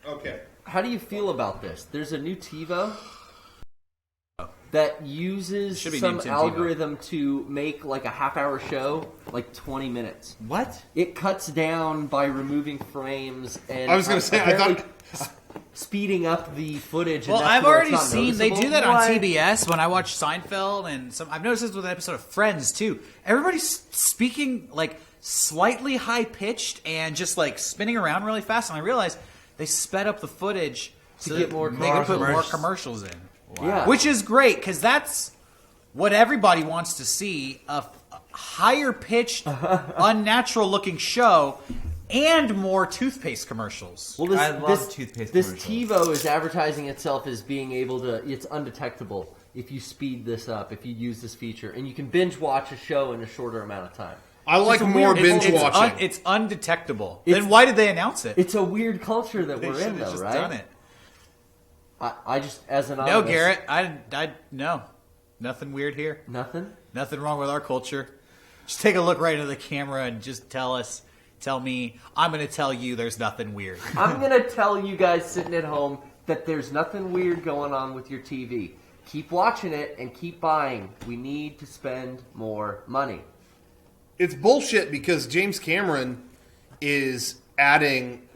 Okay. How do you feel about this? There's a new TiVo that uses some algorithm to make like a half-hour show like 20 minutes. What? It cuts down by removing frames and I was going to say, I thought speeding up the footage. Well, and that's I've where already it's not seen they do that noticeable. on TBS when I watch Seinfeld, and I've noticed this with an episode of Friends too. Everybody's speaking like slightly high pitched and just like spinning around really fast, and I realized they sped up the footage to get more they could put more commercials in. Wow. Yeah. Which is great because that's what everybody wants to see: a higher pitched, unnatural looking show. And more toothpaste commercials. Well, I love toothpaste this commercials. TiVo is advertising itself as being able to. It's undetectable if you speed this up, if you use this feature, and you can binge watch a show in a shorter amount of time. I like more binge watching. It's undetectable. Then why did they announce it? It's a weird culture that They we're should in, have though, just right? done it. I just, as an No, honest, Garrett, I no, nothing weird here. nothing. Nothing wrong with our culture. Just take a look right into the camera and just tell me. I'm going to tell you there's nothing weird. I'm gonna tell you guys sitting at home that there's nothing weird going on with your TV. Keep watching it and keep buying. We need to spend more money. It's bullshit because James Cameron is adding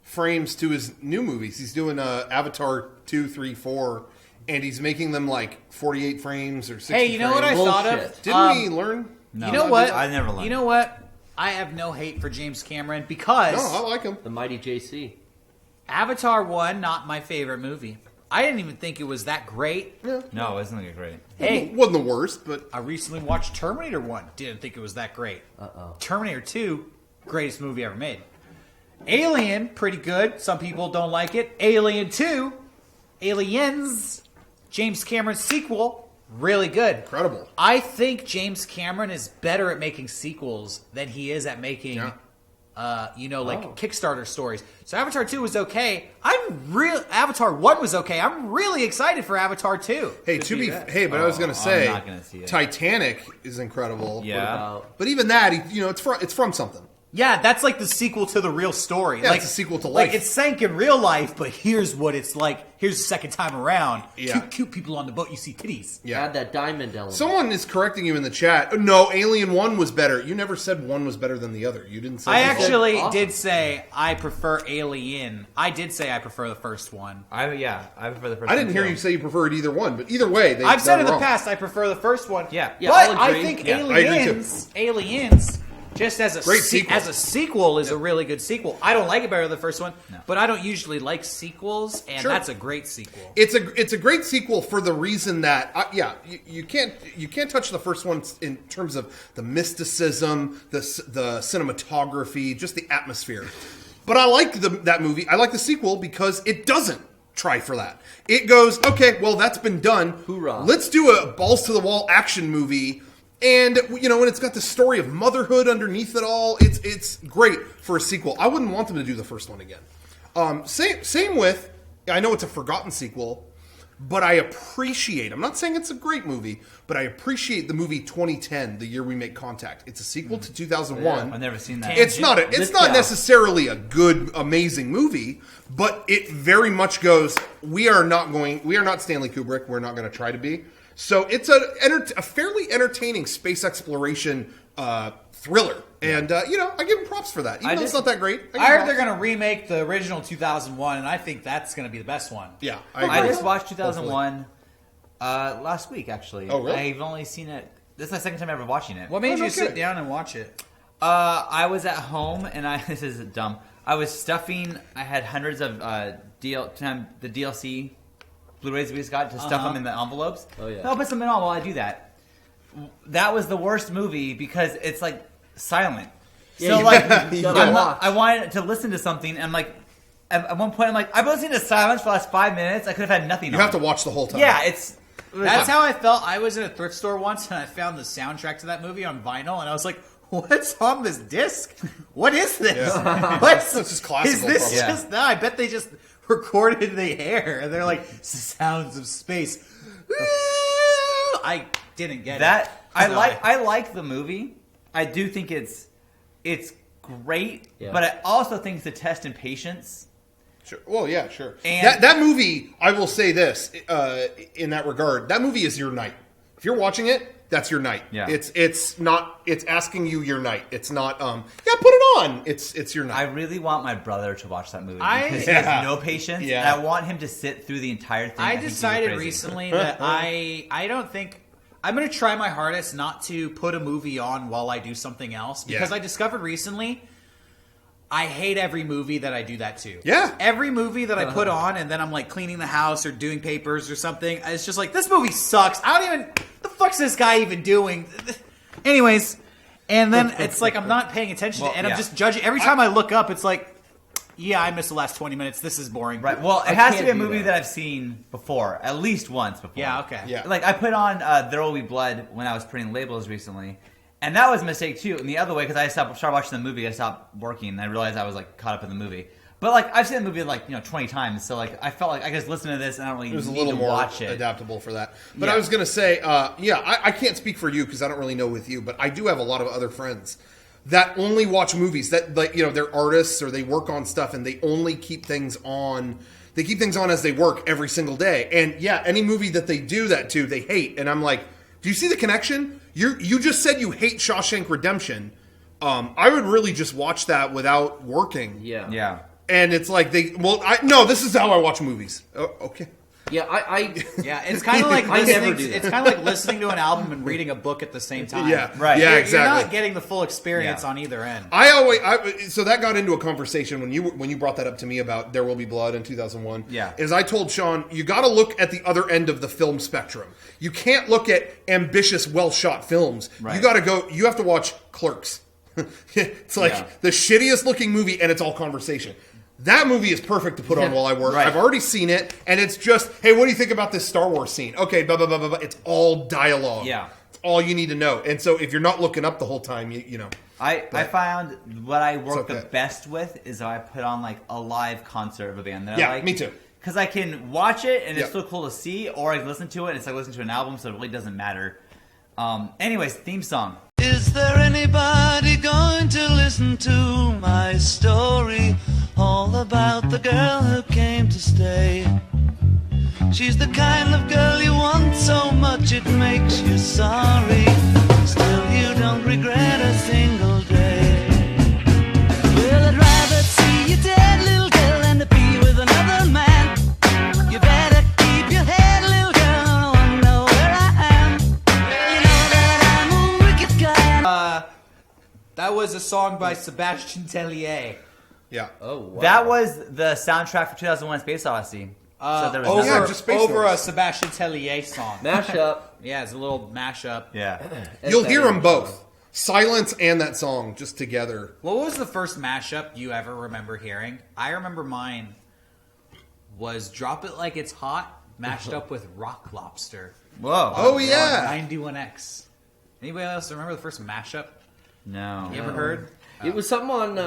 frames to his new movies. He's doing Avatar 2, 3, 4, and he's making them like 48 frames or 60 Hey, you know what I frames. thought Bullshit. of? Didn't we learn? No, You know what? I never learned. You know what? I have no hate for James Cameron because No, I like him. The mighty JC. Avatar 1, not my favorite movie. I didn't even think it was that great. Yeah. No, it wasn't great. Hey, It wasn't the worst, but I recently watched Terminator 1. Didn't think it was that great. Terminator 2, greatest movie ever made. Alien, pretty good. Some people don't like it. Alien 2, Aliens, James Cameron's sequel, really good. incredible. I think James Cameron is better at making sequels than he is at making, Kickstarter stories. So Avatar 2 was okay. Avatar 1 was okay. I'm really excited for Avatar 2. Hey, but I was going to say, I'm not gonna see it. Titanic is incredible. Yeah. But even that, it's from something. Yeah, that's like the sequel to the real story. Yeah, like, it's a sequel to Like, life. it sank in real life, but here's what it's like. Here's the second time around. Yeah. Cute people on the boat, you see titties. Yeah. Add that diamond element. Someone is correcting you in the chat. No, Alien 1 was better. You never said one was better than the other. You didn't say I that. actually Awesome. did say I prefer Alien. I did say I prefer the first one. I prefer the first. I didn't one hear too. you say you preferred either one, but either way, I've said they're in the wrong. past I prefer the first one. Yeah. Yeah, but I'll I agree. think Yeah. I agree too. Aliens, just as a Great sequel. as a sequel, is a really good sequel. I don't like it better than the first one, but I don't usually like sequels, and Sure. that's a great sequel. It's a great sequel for the reason that you can't touch the first one in terms of the mysticism, the cinematography, just the atmosphere. But I like that movie. I like the sequel because it doesn't try for that. It goes, okay, well that's been done. Hoorah. Let's do a balls to the wall action movie. And when it's got the story of motherhood underneath it all, it's great for a sequel. I wouldn't want them to do the first one again. Same with, I know it's a forgotten sequel, but I appreciate. I'm not saying it's a great movie, but I appreciate the movie 2010, the year we make contact. It's a sequel to 2001. I've never seen that. It's not necessarily a good, amazing movie, but it very much goes. We are not Stanley Kubrick. We're not going to try to be. So it's a fairly entertaining space exploration thriller, and I give them props for that. Even though it's not that great. I heard they're going to remake the original 2001, and I think that's going to be the best one. Yeah, I just watched 2001 last week, actually. Oh, really? I've only seen it. This is my second time ever watching it. What made no you sit kidding. down and watch it? I was at home, and this is dumb. I was stuffing. I had hundreds of the DLC Blu-rays we just got to stuff them in the envelopes. Oh, yeah. I'll put some in all while I do that. That was the worst movie because it's like silent. Yeah, So like, gotta watch. I wanted to listen to something, and like at one point I'm like, I've been listening to silence for the last 5 minutes. I could have had nothing. You on. have to watch the whole time. Yeah, it's. That's how I felt. I was in a thrift store once, and I found the soundtrack to that movie on vinyl, and I was like, what's on this disc? What is this? What's It's just classical, Is this probably. just... No, I bet they just recorded in the air, and they're like, sounds of space. I didn't get That it. I like the movie. I do think it's great, Yeah. but I also think it's a test in patience. Sure. Well, yeah, sure. And- That movie, I will say this in that regard. That movie is your night. If you're watching it, that's your night. Yeah. It's not. It's asking you your night. It's not. Yeah, put it on. It's your I night. really want my brother to watch that movie I- because he Yeah. has no patience. Yeah. And I want him to sit through the entire thing. I think he'd go decided crazy. recently that I don't think I'm going to try my hardest not to put a movie on while I do something else because Yeah. I discovered recently I hate every movie that I do that to. Yeah. Every movie that I put on and then I'm like cleaning the house or doing papers or something, it's just like, this movie sucks. I don't even, the fuck's this guy even doing? Anyways, and then it's like I'm not paying attention Well, to it, and yeah. I'm just judging. Every time I look up, it's like, yeah, I missed the last 20 minutes. This is boring. Right. Well, it I has to can't be a do movie that. that I've seen before, at least once before. Yeah, okay. Yeah. Like I put on There Will Be Blood when I was printing labels recently, and that was a mistake too. And the other way, because I started watching the movie, I stopped working, and I realized I was like caught up in the movie. But like I've seen the movie like 20 times, so like I felt like I could just listen to this and I don't really It was a need little to more watch it. adaptable for that. But Yeah. I was going to say, I can't speak for you because I don't really know with you, but I do have a lot of other friends that only watch movies that, like, they're artists or they work on stuff and they only keep things on. They keep things on as they work every single day. And yeah, any movie that they do that to, they hate. And I'm like, do you see the connection? You just said you hate Shawshank Redemption. I would really just watch that without working. Yeah. Yeah. And it's like no, this is how I watch movies. Oh, okay. Yeah, I Yeah, it's kind of like I never listening. do that. It's kind of like listening to an album and reading a book at the same time. Yeah, Right. Yeah, You're exactly. not getting the full experience Yeah. on either end. So that got into a conversation when you brought that up to me about There Will Be Blood in 2001. Yeah. Is I told Sean, you got to look at the other end of the film spectrum. You can't look at ambitious, well shot films. Right. You have to watch Clerks. It's like Yeah. the shittiest looking movie, and it's all conversation. That movie is perfect to put on while I work. Right. I've already seen it, and it's just, hey, what do you think about this Star Wars scene? Okay, blah blah blah blah blah. It's all dialogue. Yeah. It's all you need to know. And so if you're not looking up the whole time, you know. I found what I work okay. the best with is I put on like a live concert of a band that I Yeah, like. me too. Because I can watch it and it's Yep. still cool to see, or I can listen to it and it's like listening to an album, so it really doesn't matter. Anyways, theme song. Is there anybody going to listen to my story? All about the girl who came to stay. She's the kind of girl you want so much it makes you sorry. Still you don't regret a single day. Well, I'd rather see you dead, little girl, than to be with another man. You better keep your head, little girl, I wanna know where I am. You know that I'm a wicked guy. That was a song by Sebastian Tellier. Yeah. Oh wow. That was the soundtrack for 2001: Space Odyssey. So there was Over, Yeah, just Space over a Force. Sebastian Tellier song. mashup. Yeah, it's a little mashup. yeah. You'll hear them both. Silence and that song just together. What was the first mashup you ever remember hearing? I remember mine was Drop It Like It's Hot, mashed up with Rock Lobster. Whoa. Oh, yeah. 91X. Anybody else remember the first mashup No. you ever heard? It was something on.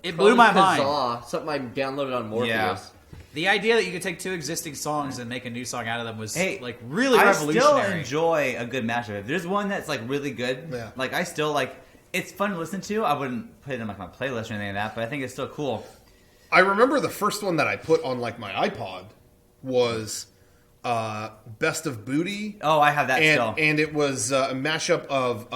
It blew my mind. Kazaa, something I downloaded on Morpheus. Yeah. The idea that you could take two existing songs and make a new song out of them was Hey, like really I still revolutionary. enjoy a good mashup. If there's one that's like really good, Yeah. like I still like. It's fun to listen to. I wouldn't put it in like my playlist or anything like that, but I think it's still cool. I remember the first one that I put on like my iPod was Best of Booty. Oh, I have that still. And it was a mashup of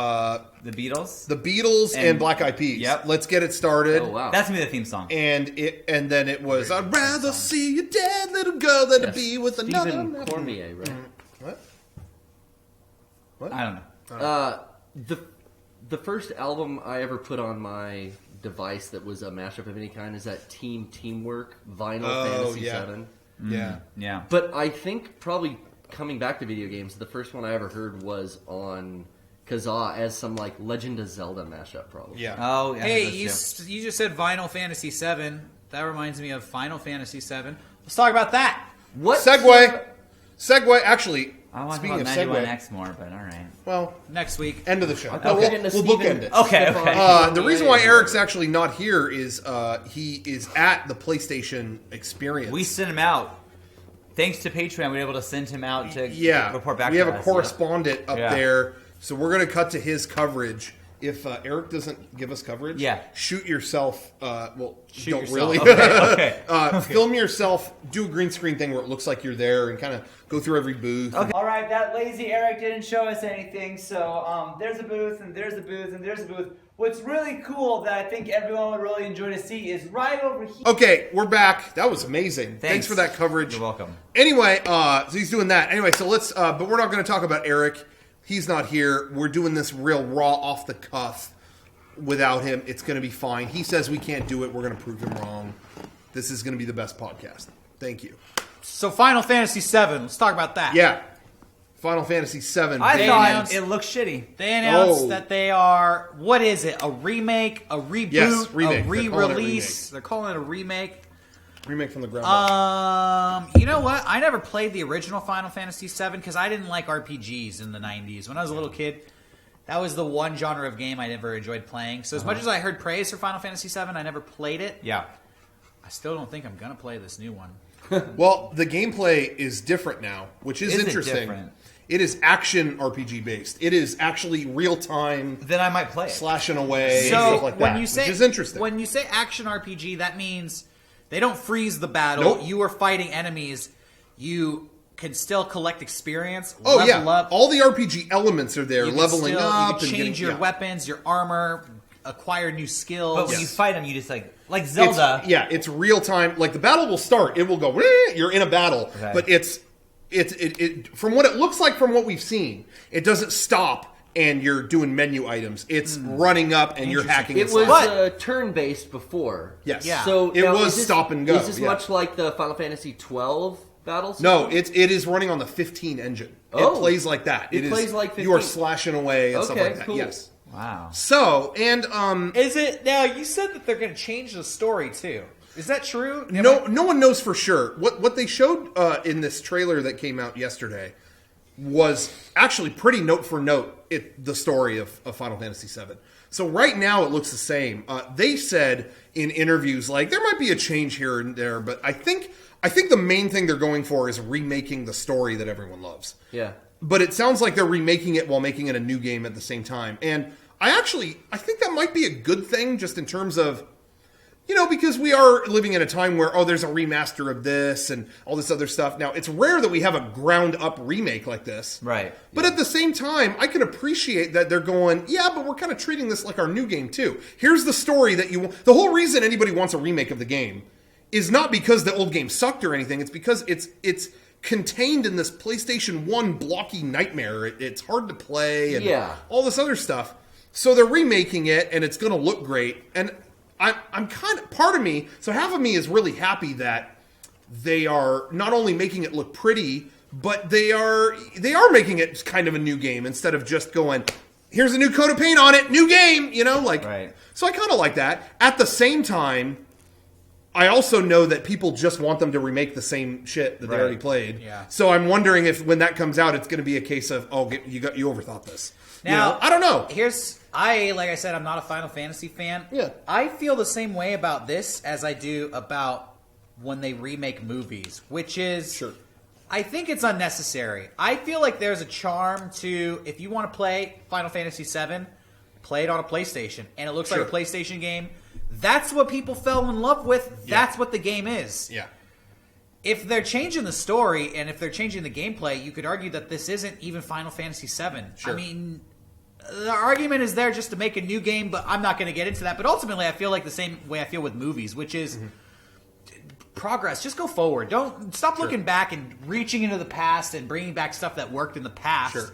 The Beatles. the Beatles and, And- Black Eyed Peas. Yep. Let's Get It Started. Oh wow. That's me the theme song. And then it was I'd rather see you dead, little girl, than to be with another. Stephen Cormier, right? What? I don't know. The first album I ever put on my device that was a mashup of any kind is that Teamwork Vinyl Fantasy yeah. 7. Yeah. Yeah. But I think probably coming back to video games, the first one I ever heard was on Kazaa as some like Legend of Zelda mashup, probably. Yeah. Oh, yeah. Hey, that's you just said Final Fantasy VII. That reminds me of Final Fantasy VII. Let's talk about that. What Segue. Actually, I want to speaking talk of about segue, 91X more, but all right. well, Next week. end of the show. thought No, we we'll were getting to we'll Stephen- bookend it. Okay, Stefan okay. The reason why Eric's actually not here is he is at the PlayStation Experience. We sent him out. Thanks to Patreon, we were able to send him out to yeah, report back we to have a us. correspondent up Yeah. there, so we're going to cut to his coverage, if Eric doesn't give us coverage, Yeah. shoot yourself. Well, Shoot don't yourself. really. Okay. Film yourself. Do a green screen thing where it looks like you're there, and kind of go through every booth. Okay. All right, that lazy Eric didn't show us anything, so there's a booth, and there's a booth, and there's a booth. What's really cool that I think everyone would really enjoy to see is right over here. Okay, we're back. That was amazing. Thanks for that coverage. You're welcome. Anyway, so he's doing that. Anyway, so let's. But we're not going to talk about Eric. He's not here. We're doing this real raw, off the cuff. Without him, it's going to be fine. He says we can't do it. We're going to prove him wrong. This is going to be the best podcast. Thank you. So Final Fantasy VII. Let's talk about that. Yeah. Final Fantasy VII. I They thought announced- it looked shitty. They announced Oh. that they are, what is it? A remake, a reboot, Yes, remake. a They're calling it re-release. They're calling it a remake. Remake from the ground up. You know what? I never played the original Final Fantasy VII because I didn't like RPGs in the 90s. When I was a little kid, that was the one genre of game I never enjoyed playing. So as much as I heard praise for Final Fantasy VII, I never played it. Yeah. I still don't think I'm going to play this new one. Well, the gameplay is different now, which is Is it interesting. different? It is action RPG based. It is actually real time Then I might play it. slashing away and So stuff like when that, you say which is interesting. when you say action RPG, that means they don't freeze the battle. Nope. You are fighting enemies. You can still collect experience. oh level yeah, up. all the RPG elements are there, You can leveling still- up You can and change getting, your weapons, your armor, acquire new skills. But when you Yes. fight them, you just like It's, Zelda. yeah, it's real time. Like the battle will start, it will go. You're in a battle, Okay. but it's from what it looks like from what we've seen, it doesn't stop and you're doing menu items. It's running up and you're hacking. It and was slashing. turn-based before. Yes. Yeah. So It now, was is this- stop and go, Is this yeah. much like the Final Fantasy 12 battles? No, it is running on the 15 engine. Oh. It plays like that. It is, plays like You are 15. slashing away and stuff Okay, like that. cool. Yes. Wow. So, and Is it now? You said that they're going to change the story too. Is that true? no one knows for sure. What they showed in this trailer that came out yesterday was actually pretty note for note the story of Final Fantasy VII. So right now it looks the same. They said in interviews like there might be a change here and there, but I think the main thing they're going for is remaking the story that everyone loves. Yeah. But it sounds like they're remaking it while making it a new game at the same time. And I think that might be a good thing just in terms of, because we are living in a time where, there's a remaster of this and all this other stuff. Now, it's rare that we have a ground-up remake like this. Right. But at the same time, I can appreciate that they're going, yeah, but we're kind of treating this like our new game, too. Here's the story that you want. The whole reason anybody wants a remake of the game is not because the old game sucked or anything. It's because it's contained in this PlayStation 1 blocky nightmare. It's hard to play and all this other stuff. So they're remaking it, and it's going to look great. And I'm kind of, part of me, so half of me is really happy that they are not only making it look pretty, but they are making it kind of a new game instead of just going, here's a new coat of paint on it, new game, Right. So I kind of like that. At the same time, I also know that people just want them to remake the same shit that they already played. Yeah. So I'm wondering if when that comes out, it's going to be a case of, you overthought this. Now, I don't know. Like I said, I'm not a Final Fantasy fan. Yeah. I feel the same way about this as I do about when they remake movies, which is, Sure. I think it's unnecessary. I feel like there's a charm to, if you want to play Final Fantasy VII, play it on a PlayStation, and it looks like a PlayStation game. That's what people fell in love with. That's what the game is. Yeah. If they're changing the story and if they're changing the gameplay, you could argue that this isn't even Final Fantasy VII. Sure. I mean, the argument is there just to make a new game, but I'm not going to get into that. But ultimately, I feel like the same way I feel with movies, which is progress. Just go forward. Don't stop looking back and reaching into the past and bringing back stuff that worked in the past. Sure.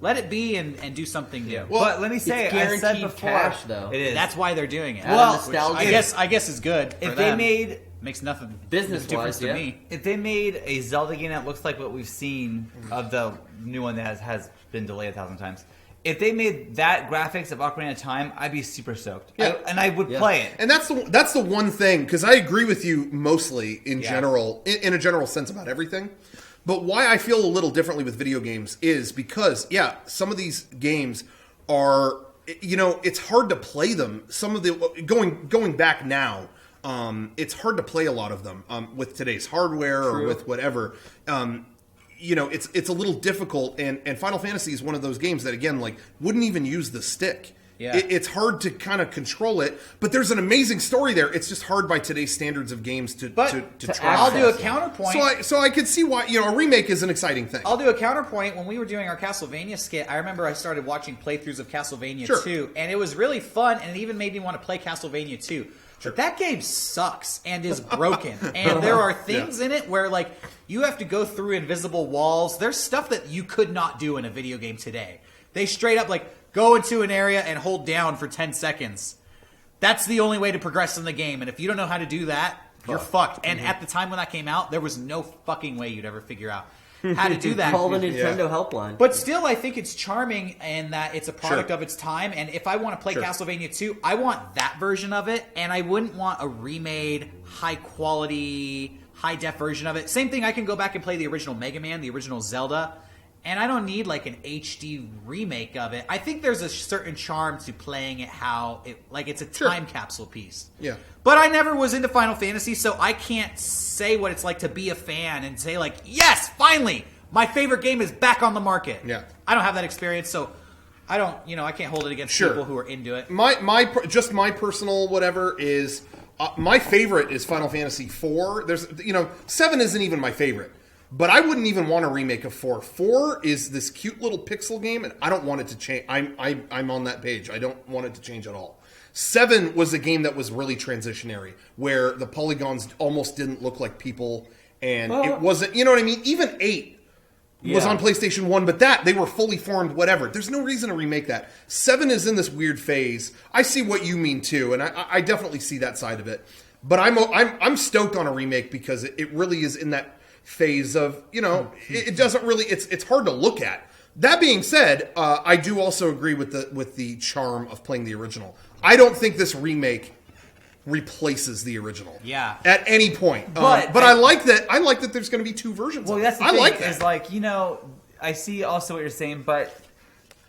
Let it be and do something new. Well, but let me say, it's I said guaranteed before, cash, though. it is. That's why they're doing it. Well, nostalgia. I guess is good. For if they them. made makes nothing Business-wise, difference to yeah. me. If they made a Zelda game that looks like what we've seen of the new one that has been delayed 1,000 times, if they made that graphics of Ocarina of Time, I'd be super stoked. Yeah. And I would play it. And that's the one thing, because I agree with you mostly in general, in a general sense about everything. But why I feel a little differently with video games is because, some of these games are, it's hard to play them. Some of the, going back now, it's hard to play a lot of them with today's hardware or with whatever. It's a little difficult, and Final Fantasy is one of those games that, again, like, wouldn't even use the stick. Yeah. It's hard to kind of control it, but there's an amazing story there. It's just hard by today's standards of games to try. I'll do a access it. counterpoint. So I could see why a remake is an exciting thing. I'll do a counterpoint. When we were doing our Castlevania skit, I remember I started watching playthroughs of Castlevania Sure. 2, and it was really fun, and it even made me want to play Castlevania 2. But that game sucks and is broken. And there are things in it where, like, you have to go through invisible walls. There's stuff that you could not do in a video game today. They straight up, like, go into an area and hold down for 10 seconds. That's the only way to progress in the game. And if you don't know how to do that, you're fucked. And at the time when that came out, there was no fucking way you'd ever figure out how to do that. Call the Nintendo helpline. But still, I think it's charming in that it's a product of its time. And if I want to play Castlevania 2, I want that version of it. And I wouldn't want a remade, high-quality, high-def version of it. Same thing, I can go back and play the original Mega Man, the original Zelda. And I don't need, like, an HD remake of it. I think there's a certain charm to playing it it's a time capsule piece. Yeah. But I never was into Final Fantasy, so I can't say what it's like to be a fan and say, like, yes, finally, my favorite game is back on the market. Yeah. I don't have that experience, so I don't, I can't hold it against people who are into it. My personal whatever is my favorite is Final Fantasy IV. There's 7 isn't even my favorite. But I wouldn't even want a remake of 4. 4 is this cute little pixel game, and I don't want it to change. I'm on that page. I don't want it to change at all. 7 was a game that was really transitionary, where the polygons almost didn't look like people, and it wasn't, you know what I mean? Even 8 was on PlayStation 1, but they were fully formed, whatever. There's no reason to remake that. 7 is in this weird phase. I see what you mean, too, and I definitely see that side of it. But I'm stoked on a remake because it really is in that phase of, it doesn't really, it's hard to look at. That being said, I do also agree with the charm of playing the original. I don't think this remake replaces the original. Yeah. At any point. But I like that. I like that there's going to be 2 versions. Well, of that's it. the thing. I like that. Is like, I see also what you're saying, but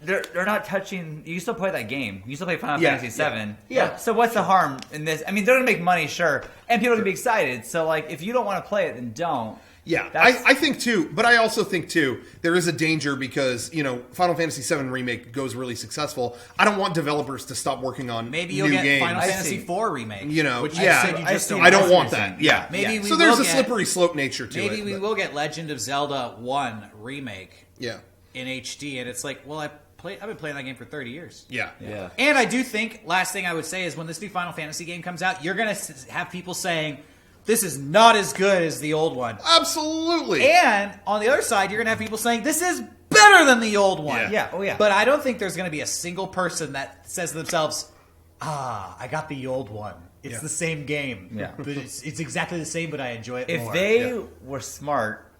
they're not touching. You still play that game. You still play Final Fantasy 7. Yeah. So what's the harm in this? I mean, they're gonna make money, sure, and people are gonna be excited. So like, if you don't want to play it, then don't. Yeah, I think too, but I also think too, there is a danger because, Final Fantasy VII Remake goes really successful. I don't want developers to stop working on Maybe you'll new get games. Final Fantasy IV Remake. I Which you said you just I don't want that. Yeah. Maybe we so there's will a slippery slope nature to it. Maybe we will get Legend of Zelda 1 Remake Yeah. in HD, and it's like, well, I've been playing that game for 30 years. Yeah. Yeah. And I do think, last thing I would say is when this new Final Fantasy game comes out, you're going to have people saying, this is not as good as the old one. Absolutely. And on the other side, you're going to have people saying, this is better than the old one. Yeah. Oh, yeah. But I don't think there's going to be a single person that says to themselves, I got the old one. It's the same game. Yeah. But it's exactly the same, but I enjoy it more. If they were smart,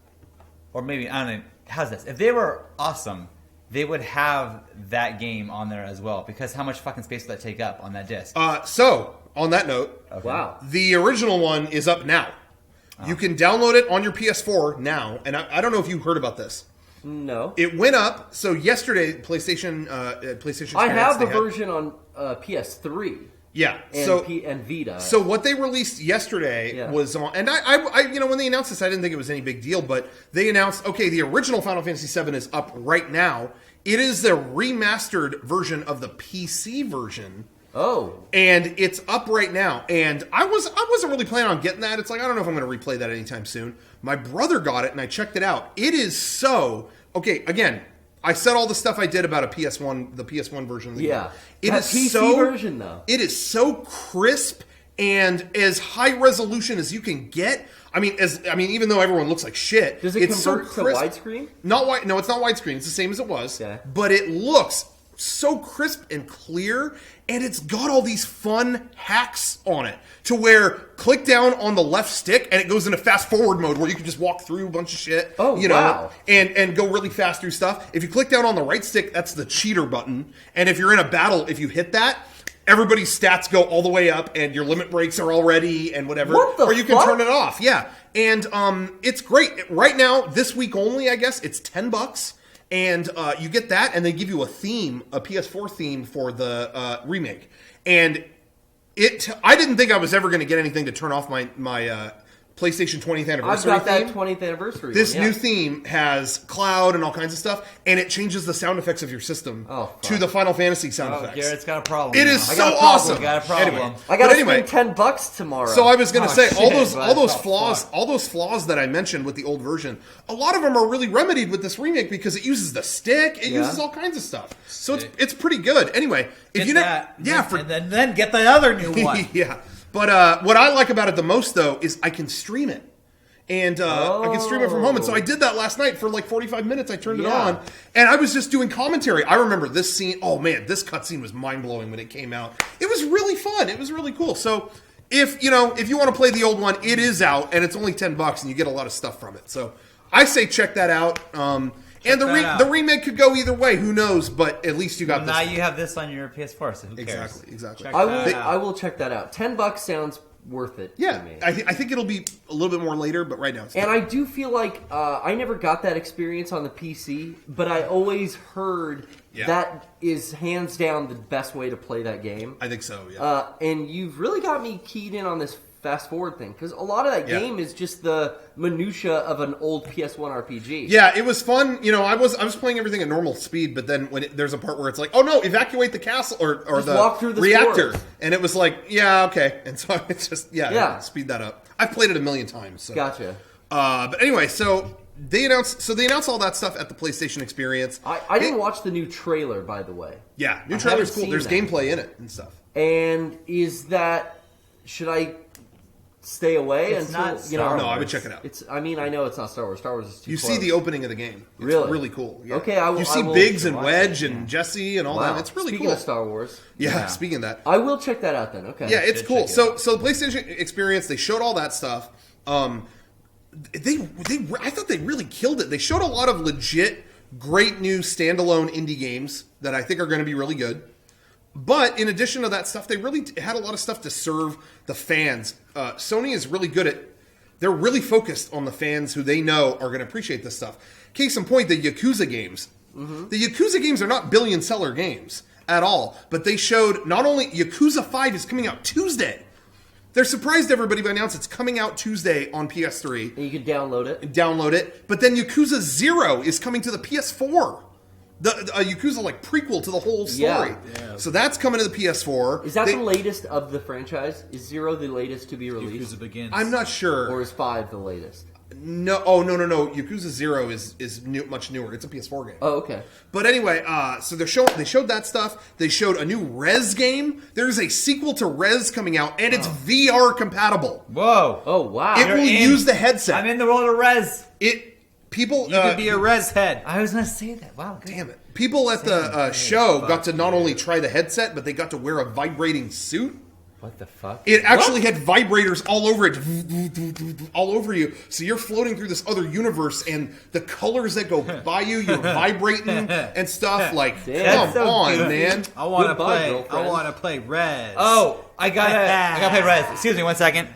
or maybe, I don't know, how's this? If they were awesome, they would have that game on there as well, because how much fucking space would that take up on that disc? So, on that note, Wow. the original one is up now. You can download it on your PS4 now, and I don't know if you heard about this. No. It went up. So yesterday, PlayStation. I have the they had- version on PS3 Yeah. and, and Vita. So what they released yesterday was on, and I, when they announced this, I didn't think it was any big deal, but they announced, okay, the original Final Fantasy VII is up right now. It is the remastered version of the PC version. Oh. And it's up right now. And I wasn't really planning on getting that. It's like, I don't know if I'm going to replay that anytime soon. My brother got it, and I checked it out. It is so... Okay, again, I said all the stuff I did about the PS1 version of the game. It That is PC version, though. It is so crisp and as high resolution as you can get. I mean, even though everyone looks like shit, Does it it's convert so to crisp. widescreen? No, it's not widescreen. It's the same as it was. Okay. But it looks so crisp and clear, and it's got all these fun hacks on it to where click down on the left stick and it goes into fast forward mode where you can just walk through a bunch of shit. Oh, wow. And go really fast through stuff. If you click down on the right stick, that's the cheater button. And if you're in a battle, if you hit that, everybody's stats go all the way up and your limit breaks are already and whatever. What the or you can fuck? turn it off. Yeah. And it's great. Right now, this week only, I guess, it's $10. And you get that, and they give you a theme, a PS4 theme for the remake. And I didn't think I was ever going to get anything to turn off my PlayStation 20th I've anniversary got that theme. 20th anniversary. This one, yeah. new theme has cloud and all kinds of stuff, and it changes the sound effects of your system to the Final Fantasy sound effects. Garrett's got a problem. It now. is I so got a problem. awesome. Got a problem. Anyway. I got to But anyway, spend $10 tomorrow. So I was going to say all those but- flaws, all those flaws that I mentioned with the old version, a lot of them are really remedied with this remake because it uses the stick, it uses all kinds of stuff. So it's pretty good. Anyway, if Get that. and then get the other new one. yeah. But what I like about it the most though is I can stream it. And I can stream it from home. And so I did that last night for like 45 minutes. I turned it on. And I was just doing commentary. I remember this scene. Oh, man, this cutscene was mind-blowing when it came out. It was really fun. It was really cool. So if you want to play the old one, it is out. And it's only $10 and you get a lot of stuff from it. So I say check that out. And the remake could go either way. Who knows? But at least you got this. Now you have this on your PS4, so who cares? Exactly. I will check that out. $10 sounds worth it Yeah, to me. I think it'll be a little bit more later, but right now it's And I do feel like I never got that experience on the PC, but I always heard that is hands down the best way to play that game. I think so, yeah. And you've really got me keyed in on this fast forward thing, because a lot of that game is just the minutia of an old PS1 RPG. Yeah, it was fun. I was playing everything at normal speed, but then when there's a part where it's like, oh no, evacuate the castle or Just the walk through the reactor, stores. and it was like, yeah, okay, and so it's just speed that up. I've played it a million times. So. Gotcha. But anyway, so they announced all that stuff at the PlayStation Experience. I didn't watch the new trailer, by the way. Yeah, new I trailer's haven't cool. There's seen that. gameplay in it and stuff. And should I stay away It's until not Star No, I would Wars. check it out. I know it's not Star Wars. Star Wars is too You close. see the opening of the game. It's Really? really cool. Yeah. Okay, I will- You see I will Biggs and watch Wedge it, and Jesse and all Wow. that. It's really Speaking cool. of Star Wars, Yeah, speaking of that. I will check that out then. Okay. Yeah, it's should cool. check it So out. the PlayStation Experience, they showed all that stuff. I thought they really killed it. They showed a lot of legit, great new standalone indie games that I think are going to be really good. But in addition to that stuff, they really had a lot of stuff to serve the fans. Sony is really good they're really focused on the fans who they know are going to appreciate this stuff. Case in point, the Yakuza games. Mm-hmm. The Yakuza games are not billion-seller games at all, but they showed not only Yakuza 5 is coming out Tuesday. They're surprised everybody by announcing it's coming out Tuesday on PS3. And you can download it. But then Yakuza 0 is coming to the PS4. The Yakuza prequel to the whole story. Yeah. So that's coming to the PS4. Is that the latest of the franchise? Is 0 the latest to be released? Yakuza Begins. I'm not sure. Or is 5 the latest? No, no. Yakuza 0 is much newer. It's a PS4 game. Oh, okay. But anyway, so they showed that stuff. They showed a new Rez game. There's a sequel to Rez coming out, and it's VR compatible. Whoa. Oh, wow. It will use the headset. I'm in the world of Res. People, You could be a res head. I was going to say that. Wow. Good. damn it. People at the show got to not only try the headset, but they got to wear a vibrating suit. What the fuck? It actually had vibrators all over it, all over you. So you're floating through this other universe, and the colors that go by you, you're vibrating and stuff. Like, Damn. come so on, goofy. man. I want to Goodbye, play. girlfriend. I want to play res. Oh, I gotta play Res. Excuse me 1 second.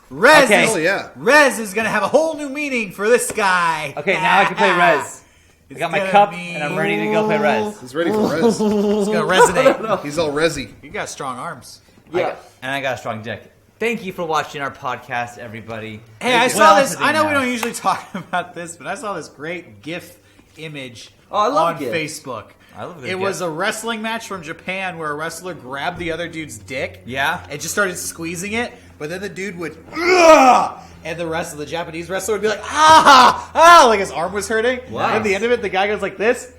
Res. Okay. Hell yeah. Res is gonna have a whole new meaning for this guy. Okay, now I can play Res. I got my gonna cup, be- and I'm ready to go play Res. He's ready for Rez. It's gonna resonate. He's all Rezzy. You got strong arms. Yeah. And I got a strong dick. Thank you for watching our podcast, everybody. Hey, I What saw else this. did we I know we announce? don't usually talk about this, but I saw this great GIF image Oh, I love on GIF. Facebook. I love the It GIF. was a wrestling match from Japan where a wrestler grabbed the other dude's dick. Yeah. And just started squeezing it, but then the dude would, "Ugh!" and the rest of the Japanese wrestler would be like, like his arm was hurting. Wow. And at the end of it, the guy goes like this,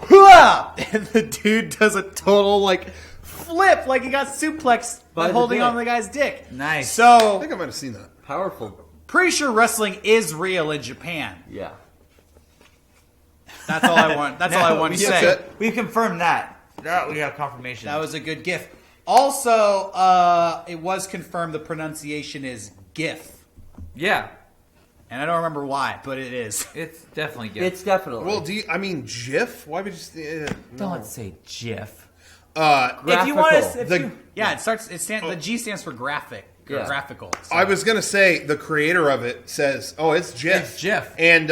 "Ugh!" and the dude does a total flip, like he got suplexed By by the holding dick. on the guy's dick. Nice. I So, think I might have seen that. Powerful. pretty sure wrestling is real in Japan. Yeah. That's all I want. That's all I want to That's say. it. We confirmed that. That we have confirmation. That was a good GIF. Also, it was confirmed the pronunciation is GIF. Yeah. And I don't remember why, but it is. It's definitely good. It's definitely. Well, GIF? Why would you? Don't say GIF. graphical. If you want to, The- Yeah, the G stands for graphic. Or Yeah. graphical. So. I was gonna say the creator of it says, "Oh, it's GIF." It's GIF. And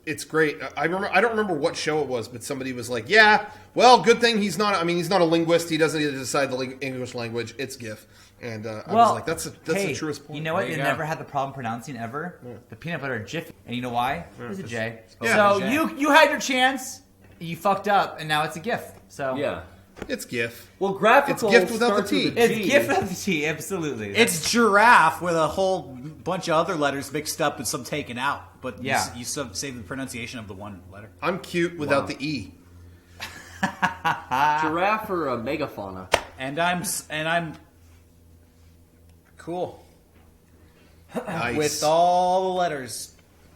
it's great. I don't remember what show it was, but somebody was like, "Yeah, well, good thing he's not. I mean, he's not a linguist. He doesn't need to decide the English language. It's GIF." And I was like, "That's the truest point." You know what? You go. never had the problem pronouncing ever. Yeah. The peanut butter Jiffy, and you know why? It's a J. Yeah. So you had your chance. You fucked up, and now it's a GIF. So Yeah. It's GIF. Well, graphical It's gift without the starts T. with a it's G. GIF of the T. Absolutely. It's giraffe with a whole bunch of other letters mixed up and some taken out. But Yeah. you save the pronunciation of the one letter. I'm cute without the E. Giraffe or a megafauna? And I'm cool Nice. with all the letters,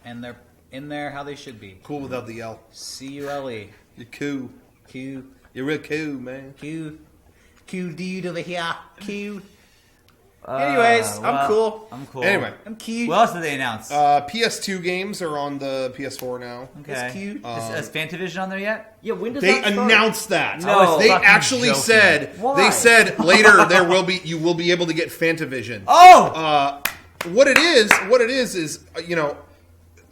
and they're in there how they should be. Cool without the L. C-U-L-E. You're cool. Q. You're real cool, man. Q. Q dude over here. Q. Anyways, I'm cool. I'm cool. Anyway, I'm cute. What else did they announce? PS2 games are on the PS4 now. okay. it's cute. Is Fantavision on there yet? Yeah, when does They that start? announced that. No. They Fucking actually joking. said. Why? They said later you will be able to get Fantavision. Oh! What it is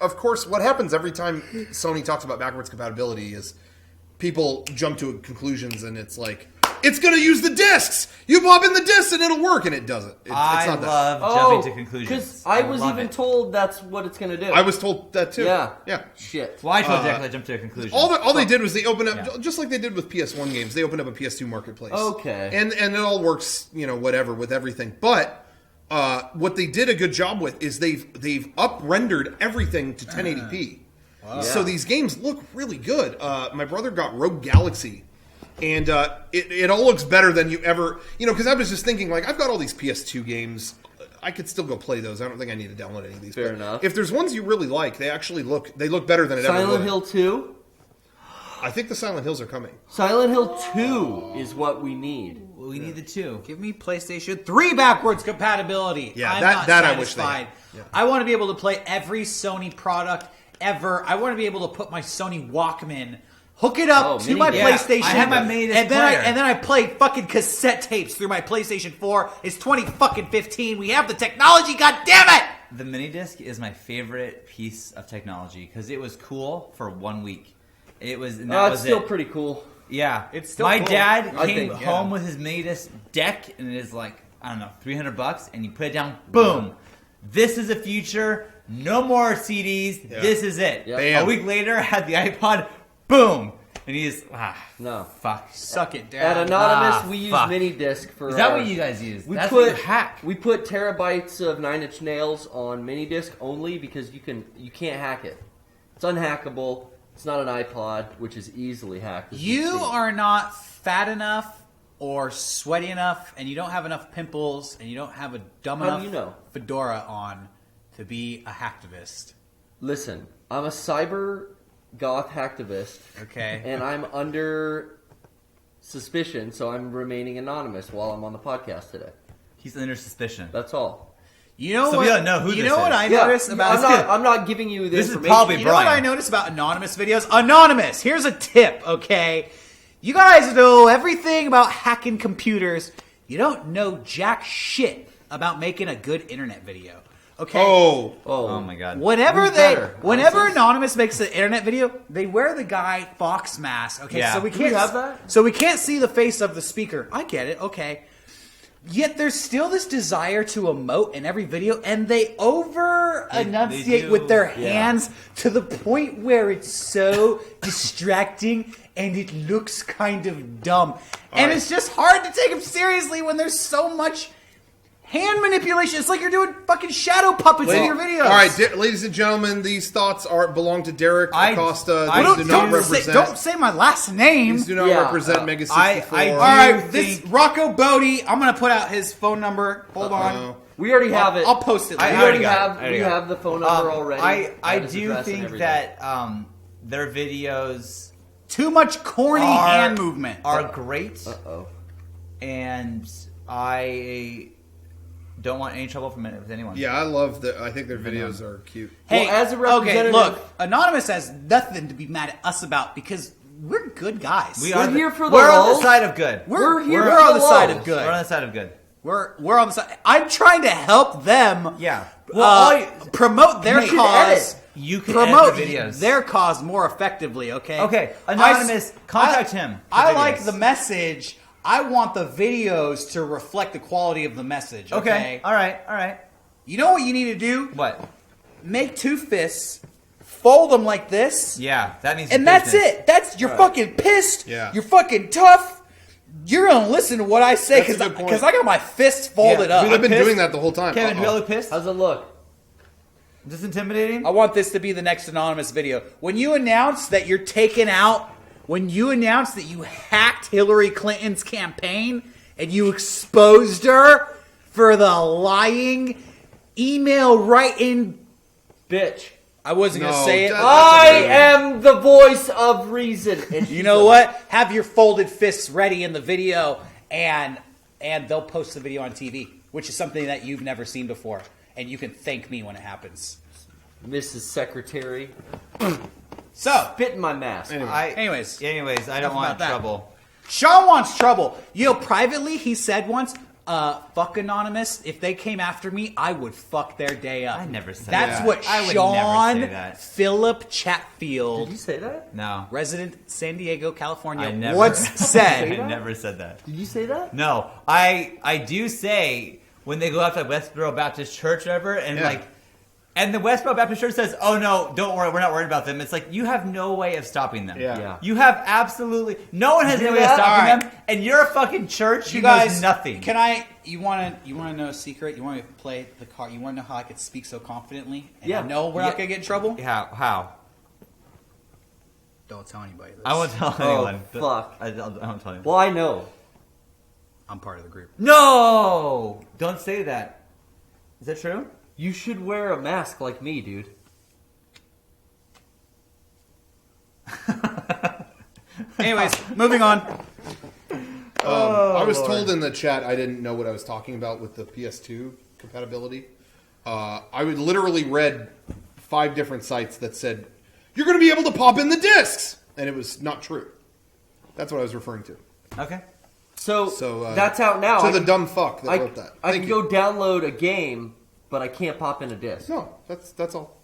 of course, what happens every time Sony talks about backwards compatibility is people jump to conclusions, and it's like, it's going to use the discs. You pop in the discs and it'll work, and it doesn't. It's I not that. love Oh, jumping to conclusions. because I was love even it. told that's what it's going to do. I was told that too. Yeah. Yeah. Shit. Well, I told Jack I jumped to a conclusion. All they did was they opened up, Yeah. just like they did with PS1 games. They opened up a PS2 marketplace. Okay. And it all works, whatever with everything. But what they did a good job with is they've up-rendered everything to 1080p. Wow. So Yeah. these games look really good. My brother got Rogue Galaxy, and it all looks better than you ever, because I was just thinking, like, I've got all these PS2 games. I could still go play those. I don't think I need to download any of these. Fair but enough. If there's ones you really like, they actually look better than it ever would. Silent Hill 2? I think the Silent Hills are coming. Silent Hill 2 is what we need. We need the two. Give me PlayStation 3 backwards compatibility. Yeah, I'm that not I wish they satisfied. had. Yeah. I want to be able to play every Sony product ever. I want to be able to put my Sony Walkman, hook it up to mini my disc. PlayStation. I have my mini disc and then player. and then I play fucking cassette tapes through my PlayStation 4. It's 2015. We have the technology. God damn it! The mini disc is my favorite piece of technology because it was cool for 1 week. It was. And that It's was still it. pretty cool. Yeah, It's still my cool. dad I came think, home with his mini disc deck, and it is like, I don't know, $300, and you put it down, boom. This is the future. No more CDs. Yeah. This is it. Yeah. Bam. A week later, I had the iPod, boom, and he's No. fuck. Suck it, At Dad. Anonymous, we use fuck. mini disc for. Is that what you guys use? We That's put what you hack. We put terabytes of Nine Inch Nails on mini disc only because you can't hack it. It's unhackable. It's not an iPod, which is easily hacked. as we've You seen. are not fat enough or sweaty enough, and you don't have enough pimples, and you don't have a dumb How do enough you know? fedora on to be a hacktivist. Listen, I'm a cyber goth hacktivist, Okay. and I'm under suspicion, so I'm remaining anonymous while I'm on the podcast today. He's under suspicion. That's all. You know So what? we don't know who you this know what is. I noticed about I'm not giving you the This is information. probably You know what Brian. I noticed about anonymous videos? Anonymous! Here's a tip, okay? You guys know everything about hacking computers. You don't know jack shit about making a good internet video. Okay? Oh my god. Whenever Who's better? whenever Nonsense? Anonymous makes an internet video, they wear the guy Fox mask. Okay, Yeah. so we Do can't we have that? So we can't see the face of the speaker. I get it. Okay. Yet there's still this desire to emote in every video, and they over enunciate do. with their Yeah. hands to the point where it's so distracting and it looks kind of dumb. And right. it's just hard to take them seriously when there's so much hand manipulation. It's like you're doing fucking shadow puppets in your videos. All right, ladies and gentlemen, these thoughts belong to Derek Acosta. I These do not Don't represent. say my last name. These do not Yeah, represent Mega I 64. do- All right, think- this Rocco Bodie. I'm gonna put out his phone number. Hold on. We already have it. I'll post it. I later. we already got it. have. I already We got it. have the phone number already. I His do address and think everything. that their videos Too much corny are, hand movement. are great, Uh-oh. and I don't want any trouble from it with anyone. Yeah, I think their videos are cute. Hey, Well, as a okay, representative- look, Anonymous has nothing to be mad at us about because we're good guys. We We're are here for the We're on the lulz. side of good. We're here we're for on the the side lulz. of good. We're on the side of good. We're on the side. I'm trying to help them. Yeah. Well, promote their You can cause edit. You can promote edit the videos. their cause more effectively, okay? Okay, Anonymous, contact him. I for like videos. the message. I want the videos to reflect the quality of the message, okay? All right. You know what you need to do? What? Make 2 fists, fold them like this, Yeah, that means. and that's business. it. That's You're fucking pissed. Yeah. You're fucking tough. You're going to listen to what I say That's a good point. because I got my fists folded Yeah. up. Dude, I've been pissed. doing that the whole time. Kevin, do you look pissed? How's it look? Is this intimidating? I want this to be the next anonymous video. When you announce that you're taking out, when you announce that you hacked Hillary Clinton's campaign and you exposed her for the lying, email writing, Bitch. I wasn't going to No, say it. that- I am the voice of reason. And You know what? Have your folded fists ready in the video, and they'll post the video on TV, which is something that you've never seen before. And you can thank me when it happens. Mrs. Secretary, So, spit in my mask. anyways, I don't enough want about that. trouble. Sean wants trouble. You know, privately, he said once, fuck Anonymous. If they came after me, I would fuck their day up. I never said That's that. what I would Sean never say that. Philip Chatfield, Did you say that? No, resident San Diego, California, I never once I said. never said that. Did you say that? No, I do say when they go after Westboro Baptist Church or whatever, and Yeah. and the Westboro Baptist Church says, "Oh no, don't worry, we're not worried about them." It's like you have no way of stopping them. Yeah. You have absolutely no one has Do any way of that? stopping All right. them, and you're a fucking church who You guys, knows nothing. Can I? You want to know a secret? You want me to play the card? You want to know how I could speak so confidently? And Yeah. I know we're not Yeah. gonna get in trouble. How? Don't tell anybody this. I won't tell Oh, anyone. fuck. I won't tell anyone. Well, I know. I'm part of the group. No, don't say that. Is that true? You should wear a mask like me, dude. Anyways, moving on. I was told in the chat I didn't know what I was talking about with the PS2 compatibility. I would literally read 5 different sites that said you're going to be able to pop in the discs, and it was not true. That's what I was referring to. Okay. So, So that's out now. To I the can- dumb fuck that I, wrote that. I Thank can you. go download a game, but I can't pop in a disc. No, that's all.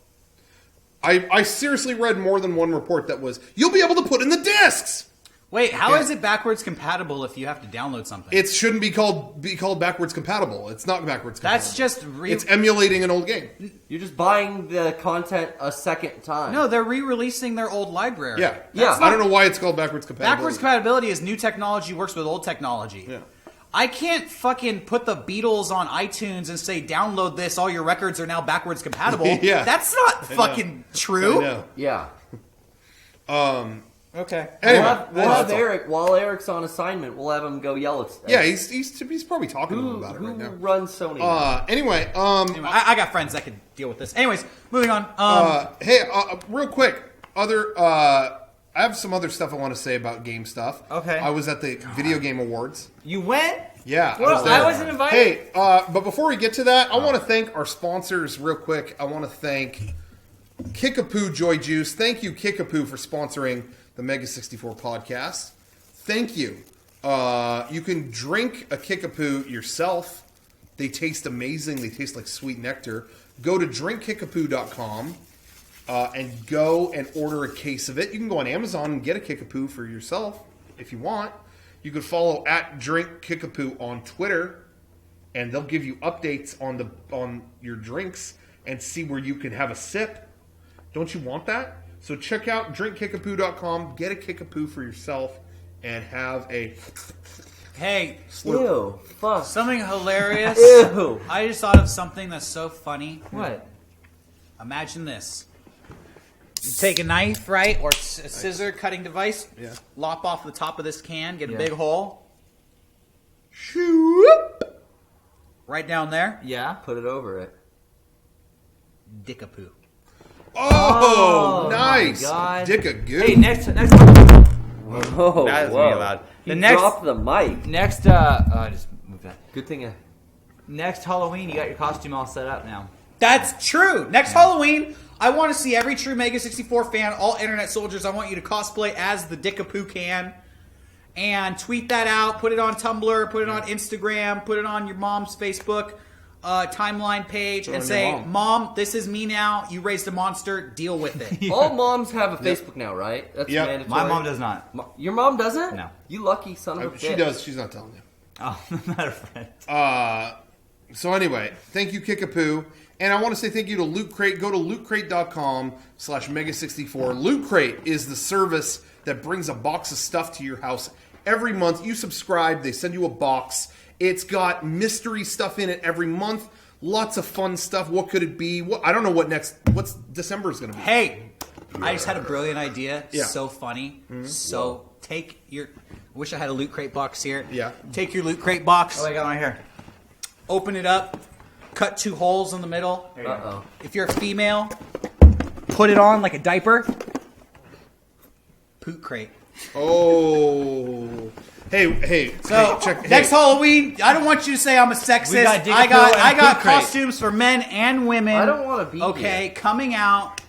I seriously read more than one report that was you'll be able to put in the discs. Wait, how Yeah. is it backwards compatible if you have to download something? It shouldn't be called backwards compatible. It's not backwards compatible. That's just It's emulating an old game. You're just buying the content a second time. no. They're re-releasing their old library. Yeah. Yeah. I don't know why it's called backwards compatible. Backwards compatibility is new technology works with old technology. Yeah. I can't fucking put the Beatles on iTunes and say download this. All your records are now backwards compatible. Yeah. That's not fucking true. I know. Yeah. Okay. Anyway, We'll have that's all. Eric, while Eric's on assignment, we'll have him go yell at Yeah, he's probably talking to him Who, about it who right now. runs Sony? now? Anyway, Anyway, I got friends that could deal with this. Anyways, moving on. hey, real quick, I have some other stuff I want to say about game stuff. Okay. I was at the Video Game Awards. You went? Yeah, Well, there. I wasn't invited. Hey, but before we get to that, I want to thank our sponsors real quick. I want to thank Kickapoo Joy Juice. Thank you, Kickapoo, for sponsoring the Mega64 podcast. Thank you. You can drink a Kickapoo yourself. They taste amazing. They taste like sweet nectar. Go to drinkkickapoo.com and go and order a case of it. You can go on Amazon and get a Kickapoo for yourself if you want. You could follow at drinkkickapoo on Twitter, and they'll give you updates on your drinks and see where you can have a sip. Don't you want that? So check out drinkkickapoo.com, get a Kickapoo for yourself, and have a hey, Ew. Fuck. something hilarious. Ew. I just thought of something that's so funny. What? Imagine this. You take a knife, right, or a scissor cutting device, Yeah. lop off the top of this can, get a Yeah. big hole, shoop. right down there, Yeah. Put it over it. dickapoo. Oh, my nice. God. Dick a goo. Hey, next. Whoa. That is whoa. really loud. He The next- dropped the mic. Next. I just moved that. Good thing I... Next Halloween, you got your costume all set up now. That's true. Next Halloween, I want to see every true Mega64 fan, all internet soldiers, I want you to cosplay as the Dickapoo can. And tweet that out, put it on Tumblr, put it on Instagram, put it on your mom's Facebook. timeline page and on say, your Mom, this is me now. You raised a monster. Deal with it. All moms have a Facebook now, right? That's Yep. mandatory. My mom does not. Your mom doesn't? No. You lucky son of a bitch. She does. She's not telling you. Oh, I'm not a friend. So anyway, thank you, Kickapoo. And I want to say thank you to Loot Crate. Go to lootcrate.com/Mega64. Loot Crate is the service that brings a box of stuff to your house every month. You subscribe, they send you a box. It's got mystery stuff in it every month. Lots of fun stuff. What could it be? I don't know what's December is going to be. Hey, I just had a brilliant idea. Yeah. So funny. So take your... I wish I had a Loot Crate box here. Yeah. Take your Loot Crate box. Oh, I got one right here. Open it up. Cut 2 holes in the middle. Uh-oh. If you're a female, put it on like a diaper. Poot Crate. Oh. Hey, So check. next Halloween, I don't want you to say I'm a sexist. We got Dick I got Poo and got Poot Crate. costumes for men and women. I don't want to be Okay, here. coming out.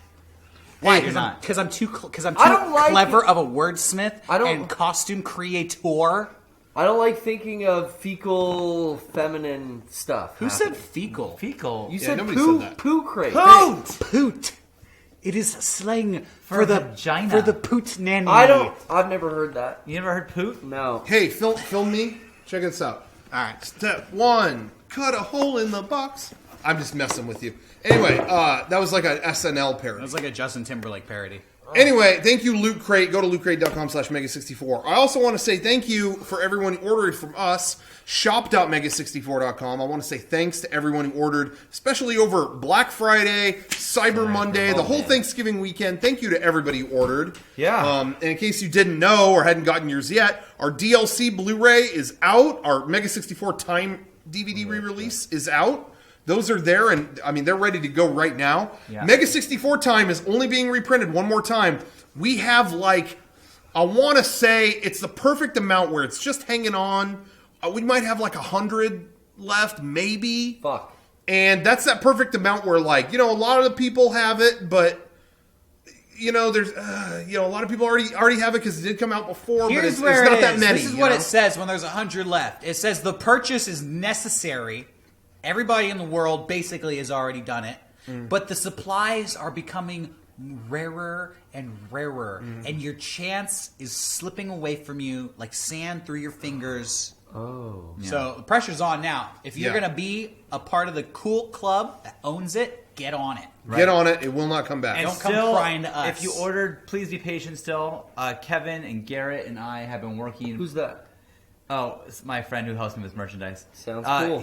Why? You're not. Because I'm too I don't like clever it. of a wordsmith I don't- and costume creator. I don't like thinking of fecal feminine stuff. Who said fecal? Fecal. You Yeah, said nobody poo, said that. poo crate. Poot. It is slang For the vagina. for the poot nanny. I've never heard that. You never heard poot? No. Hey, film me. Check this out. All right. Step 1, cut a hole in the box. I'm just messing with you. Anyway, that was like an SNL parody. That was like a Justin Timberlake parody. Anyway, thank you, Loot Crate. Go to lootcrate.com/Mega64. I also want to say thank you for everyone who ordered from us. Shop.Mega64.com. I want to say thanks to everyone who ordered, especially over Black Friday, Cyber Monday, the whole Thanksgiving weekend. Thank you to everybody who ordered. Yeah. And in case you didn't know or hadn't gotten yours yet, our DLC Blu-ray is out. Our Mega64 Time DVD re-release is out. Those are there, and I mean, they're ready to go right now. Yeah. Mega64 Time is only being reprinted one more time. We have, like, I want to say it's the perfect amount where it's just hanging on. We might have like 100 left, maybe. Fuck. And that's that perfect amount where, like, a lot of the people have it, but, there's, a lot of people already have it because it did come out before, but Here's it's where not it that is. many. This is you what know? it says when there's 100 left. It says the purchase is necessary. Everybody in the world basically has already done it. But the supplies are becoming rarer and rarer. And your chance is slipping away from you like sand through your fingers. Oh. So the pressure's on now. If you're Yeah. going to be a part of the cool club that owns it, get on it. Get on it. It will not come back. And Don't come crying to us. If you ordered, please be patient still. Kevin and Garrett and I have been working. Who's that? Oh, it's my friend who helps me with merchandise. Sounds cool.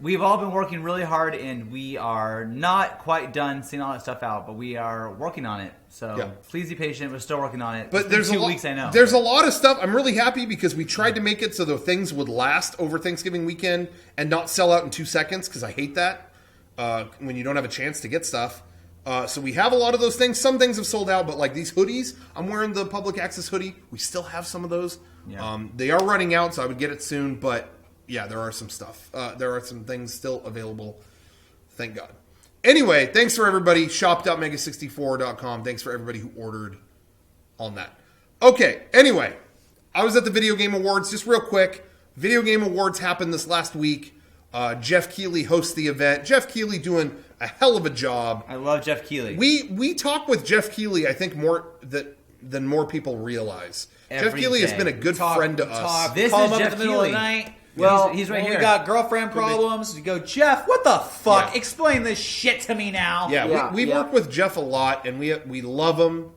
We've all been working really hard, and we are not quite done seeing all that stuff out, but we are working on it. So Yeah. please be patient. We're still working on it. But It's been there's 2 a lot, weeks, I know. There's a lot of stuff. I'm really happy because we tried to make it so the things would last over Thanksgiving weekend and not sell out in 2 seconds because I hate that when you don't have a chance to get stuff. So we have a lot of those things. Some things have sold out, but like these hoodies, I'm wearing the public access hoodie. We still have some of those. Yeah. They are running out, so I would get it soon. But yeah, there are some stuff. There are some things still available. Thank God. Anyway, thanks for everybody. Shop.Mega64.com. Thanks for everybody who ordered on that. Okay, anyway, I was at the Video Game Awards. Just real quick, Video Game Awards happened this last week. Jeff Keighley hosts the event. Jeff Keighley doing a hell of a job. I love Jeff Keighley. We talk with Jeff Keighley, I think, more than more people realize. Jeff Every Keighley has day. been a good friend to us. This Call is him up Jeff in the middle Keighley. of the night. Well, he's right when here. we got girlfriend problems. You go, Jeff, what the fuck? Yeah. Explain this shit to me now. Yeah, Yeah, we yeah. work with Jeff a lot, and we love him.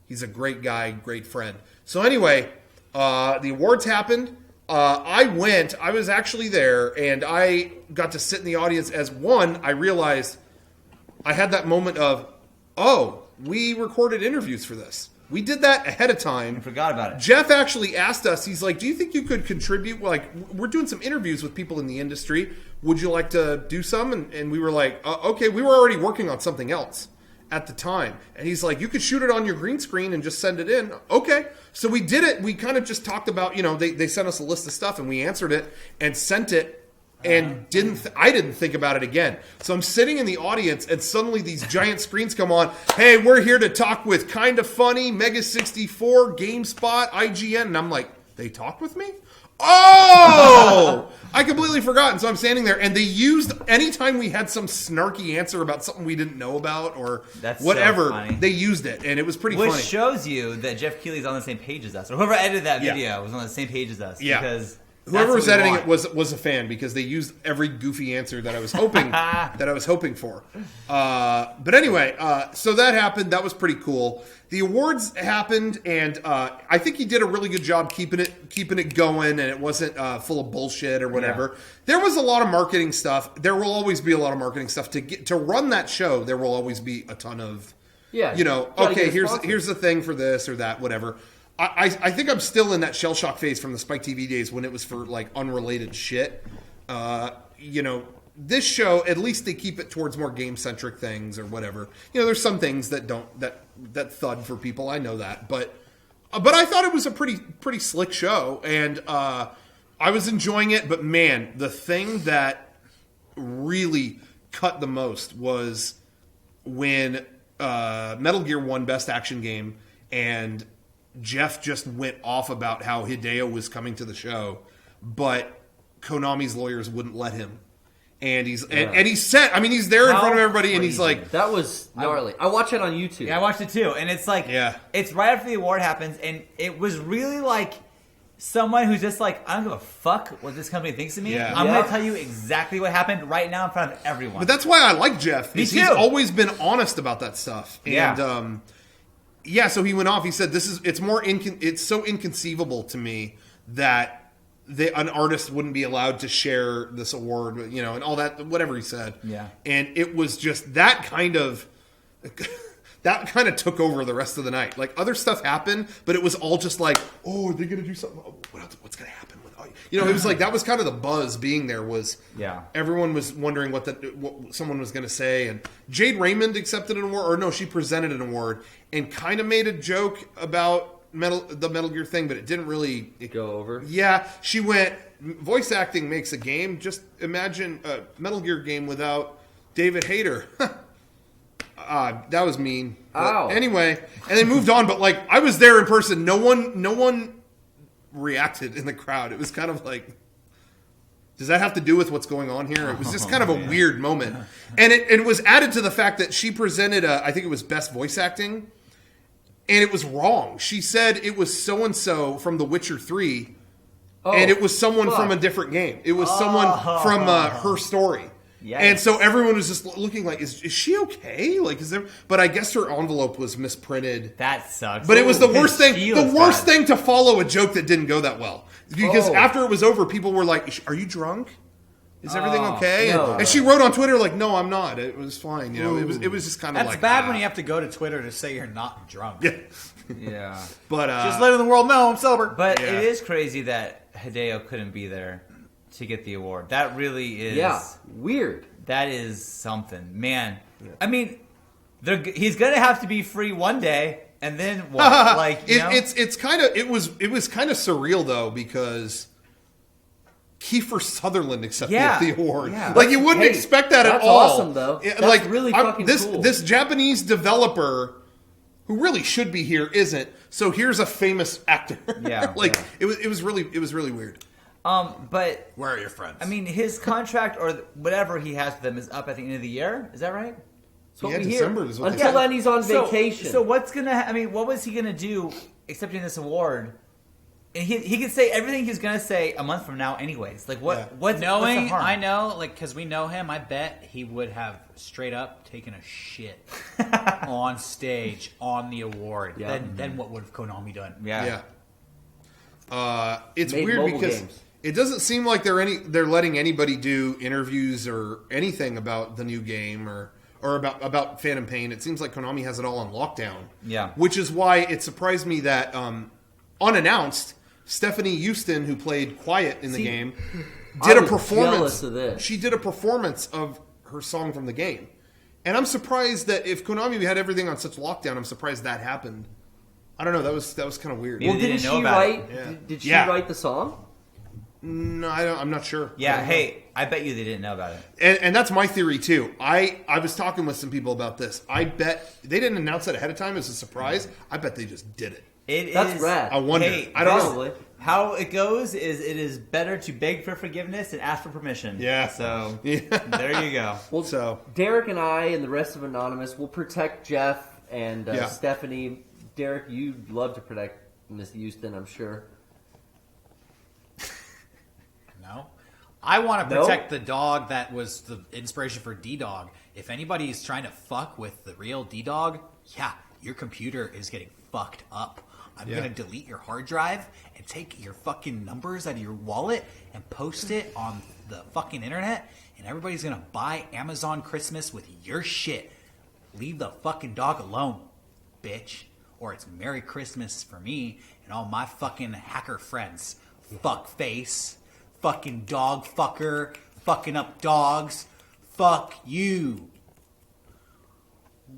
He's a great guy, great friend. So anyway, the awards happened. I went. I was actually there, and I got to sit in the audience as one. I realized I had that moment of, oh, we recorded interviews for this. We did that ahead of time. I forgot about it. Jeff actually asked us, he's like, do you think you could contribute? Like, we're doing some interviews with people in the industry. Would you like to do some? And we were like, okay, we were already working on something else at the time. And he's like, you could shoot it on your green screen and just send it in. Okay. So we did it. We kind of just talked about, they sent us a list of stuff and we answered it and sent it. And I didn't think about it again. So I'm sitting in the audience, and suddenly these giant screens come on. Hey, we're here to talk with Kinda Funny, Mega64, GameSpot, IGN, and I'm like, they talk with me? Oh, I completely forgot, and so I'm standing there, and they used anytime we had some snarky answer about something we didn't know about or That's so whatever, funny. they used it, and it was pretty Which funny. shows you that Jeff Keighley's on the same page as us, or whoever edited that video was on the same page as us. Yeah. Because Whoever was that's what we editing want. it was a fan because they used every goofy answer that I was hoping for. But anyway, so that happened. That was pretty cool. The awards happened, and I think he did a really good job keeping it going, and it wasn't full of bullshit or whatever. Yeah. There was a lot of marketing stuff. There will always be a lot of marketing stuff to run that show. There will always be a ton of okay, here's the thing for this or that, whatever. I think I'm still in that shell shock phase from the Spike TV days when it was for like unrelated shit. This show, at least they keep it towards more game centric things or whatever. There's some things that don't that thud for people. I know that, but I thought it was a pretty slick show, and I was enjoying it. But man, the thing that really cut the most was when Metal Gear won Best Action Game, and Jeff just went off about how Hideo was coming to the show, but Konami's lawyers wouldn't let him. And he's and he said, I mean, he's there in front of everybody, and he's like, that was gnarly. I watch it on YouTube. Yeah, I watched it too, and it's like, it's right after the award happens, and it was really like someone who's just like, I don't give a fuck what this company thinks of me. Yeah. I'm going to tell you exactly what happened right now in front of everyone. But that's why I like Jeff. Me too. He's always been honest about that stuff. And so he went off. He said, it's so inconceivable to me that an artist wouldn't be allowed to share this award, and all that, whatever he said. Yeah. And it was just that kind of took over the rest of the night. Like, other stuff happened, but it was all just like, oh, are they going to do something? Oh, what's going to happen? It was like, that was kind of the buzz being there was, everyone was wondering what someone was going to say. And Jade Raymond accepted an award, or no, she presented an award and kind of made a joke about the Metal Gear thing, but it didn't really go over. Yeah, she went, voice acting makes a game. Just imagine a Metal Gear game without David Hayter. That was mean. Ow. Anyway, and they moved on. But like, I was there in person. No one reacted in the crowd. It was kind of like, does that have to do with what's going on here? It was just kind of a weird moment, and it was added to the fact that she presented I think it was best voice acting. And it was wrong. She said it was so-and-so from The Witcher 3, and it was someone from a different game. It was someone from her story. Yikes. And so everyone was just looking like, is she okay? Like, is there? But I guess her envelope was misprinted. That sucks. But it was the worst thing. She The looks worst bad. thing to follow a joke that didn't go that well. Because after it was over, people were like, are you drunk? Is everything okay? No. And she wrote on Twitter like, "No, I'm not. It was fine." It was just kind of That's like bad when you have to go to Twitter to say you're not drunk. Yeah. Yeah. But Just letting the world know I'm sober. But Yeah. it is crazy that Hideo couldn't be there to get the award. That really is... weird. That is something. Man. Yeah. I mean, he's going to have to be free one day, and then what? It was kind of surreal, though, because Kiefer Sutherland accepted the award. Yeah. Like, you wouldn't expect that at all. That's awesome, though. That's really fucking cool. This Japanese developer, who really should be here, isn't. So here's a famous actor. Yeah. It was really weird. But where are your friends? I mean, his contract or whatever he has with them is up at the end of the year. Is that right? So December is what until then, he's on vacation. So what's gonna? What was he gonna do accepting this award? And he could say everything he's gonna say a month from now, anyways. Like what? Yeah. What's the harm? I know, like, because we know him. I bet he would have straight up taken a shit on stage on the award. Yeah. Then what would have Konami done? Yeah. It's Made weird mobile because games. it doesn't seem like they're letting anybody do interviews or anything about the new game or about Phantom Pain. It seems like Konami has it all on lockdown. Yeah. Which is why it surprised me that unannounced, Stephanie Houston, who played Quiet in the game, did I a was performance. jealous of this. She did a performance of her song from the game. And I'm surprised that if Konami had everything on such lockdown, I'm surprised that happened. I don't know. That was kind of weird. You Well, didn't didn't know she about write? it. Did she Yeah. write the song? No, I'm not sure. Yeah. Hey, I bet you they didn't know about it. And that's my theory too. I was talking with some people about this. I bet they didn't announce it ahead of time as a surprise. I bet they just did it. That's rad. I wonder. Hey, I don't know. Probably. How it goes is it is better to beg for forgiveness and ask for permission. Yeah. So Yeah. there you go. Well, So Derek and I and the rest of Anonymous will protect Jeff and Yeah. Stephanie. Derek, you'd love to protect Miss Houston, I'm sure. No. I want to No? protect the dog that was the inspiration for D-Dog. If anybody's trying to fuck with the real D-Dog, yeah, your computer is getting fucked up. I'm Yeah. going to delete your hard drive and take your fucking numbers out of your wallet and post it on the fucking internet, and everybody's going to buy Amazon Christmas with your shit. Leave the fucking dog alone, bitch. Or it's Merry Christmas for me and all my fucking hacker friends. Fuck face. Fucking dog fucker. Fucking up dogs. Fuck you.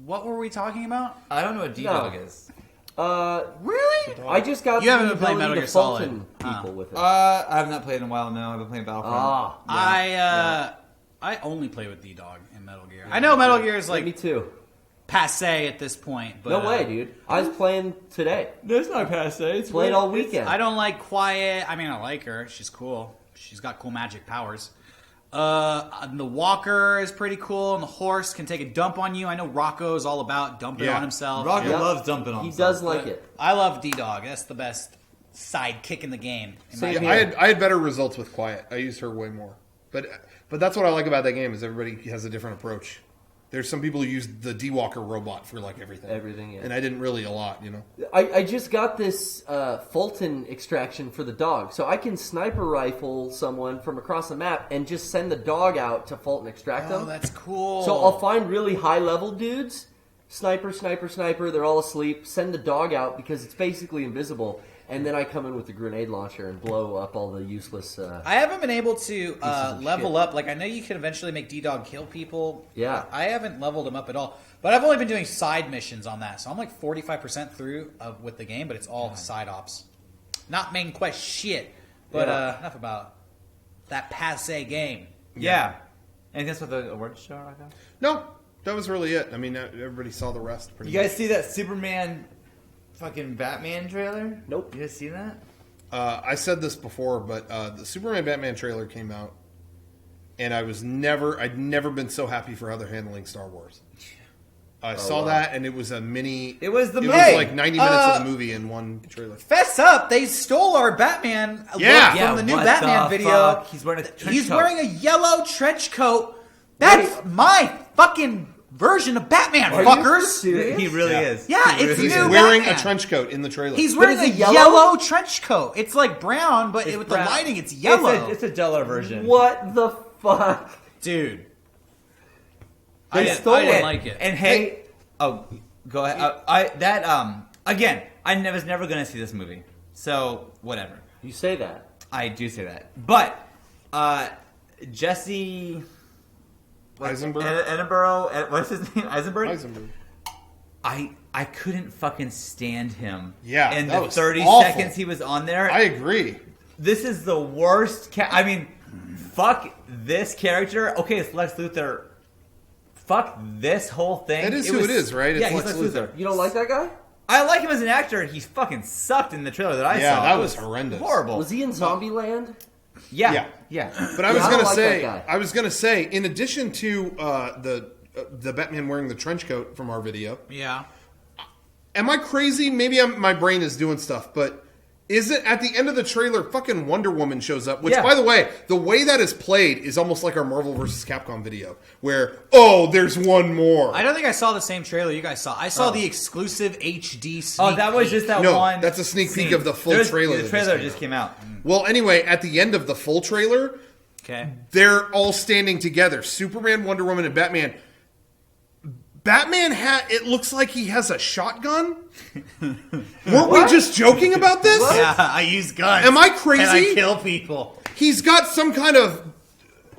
What were we talking about? I don't know what D-Dog is. Really? I just got You the haven't been playing ability Metal to Gear Solid. Fulton people with it. I have not played in a while. No, I've been playing Battlefront. I only play with D-Dog in Metal Gear. I know Metal Gear is Me like too. passe at this point, but No way, dude. I was playing today. That's not passe. It's Played all weekend. I don't like Quiet. I mean, I like her. She's cool. She's got cool magic powers. The walker is pretty cool, and the horse can take a dump on you. I know Rocco's all about dumping Yeah. on himself. Rocket Yep. loves dumping on He himself. does like it. I love D-Dog. That's the best sidekick in the game. in my Same opinion. here. I had better results with Quiet. I used her way more. But that's what I like about that game is everybody has a different approach. There's some people who use the D-Walker robot for like everything. Everything, yeah. And I didn't really a lot, I just got this Fulton extraction for the dog. So I can sniper rifle someone from across the map and just send the dog out to Fulton extract Oh, them. that's cool. So I'll find really high-level dudes. Sniper, sniper, sniper. They're all asleep. Send the dog out because it's basically invisible. And then I come in with the grenade launcher and blow up all the useless... I haven't been able to of level shit. up. Like, I know you can eventually make D-Dog kill people. Yeah. I haven't leveled him up at all. But I've only been doing side missions on that. So I'm like 45% through with the game, but it's all side ops. Not main quest shit. But Yeah. enough about that passe game. Yeah. And guess what the awards show right now? No, that was really it. I mean, everybody saw the rest pretty You much. guys see that Superman fucking Batman trailer? Nope. You guys see that? I said this before, but the Superman Batman trailer came out, and I'd never been so happy for how they're handling Star Wars. I saw wow. that, and it was a mini. It was the It movie. was like 90 minutes of the movie in one trailer. Fess up! They stole our Batman Yeah. look from the new what Batman the video. fuck? He's wearing a trench He's coat. wearing a yellow trench coat. That's my fucking version of Batman, Are you fuckers. serious? He really Yeah. is. Yeah, He it's really He's new is. wearing Batman. a trench coat in the trailer. He's But wearing is a it yellow? yellow trench coat. It's like brown, but with brown. the lighting, it's yellow. It's a duller version. What the fuck? Dude, They I stole didn't it. like it. And hey, oh, go ahead. Again, I was never gonna see this movie, so whatever. You say that. I do say that, but Jesse Eisenberg. Edinburgh, what's his name? Eisenberg. Eisenberg. I couldn't fucking stand him. Yeah, in that the was 30 awful. seconds he was on there. I agree. This is the worst. I mean, fuck this character. Okay, it's Lex Luthor. Fuck this whole thing. That is who it is, right? It's Yeah, he's Lex Lex Luthor. Luthor. You don't like that guy? I like him as an actor. He fucking sucked in the trailer that I Yeah, saw. that It was horrendous. Horrible. Was he in Zombieland? Yeah. Yeah. Yeah. But I was I don't gonna like say, that guy. I was gonna say, in addition to the Batman wearing the trench coat from our video, yeah. am I crazy? Maybe my brain is doing stuff, but is it at the end of the trailer? Fucking Wonder Woman shows up. Which, Yeah. by the way that is played is almost like our Marvel vs. Capcom video, where there's one more. I don't think I saw the same trailer you guys saw. I saw the exclusive HD sneak Oh, that was peek. just that No, one. that's a sneak peek scene. of the full There's- trailer The that trailer just just came came out. Well, anyway, at the end of the full trailer, Okay. they're all standing together. Superman, Wonder Woman, and Batman. Batman it looks like he has a shotgun. Weren't we just joking about this? Yeah, I use guns. Am I crazy? And I kill people. He's got some kind of.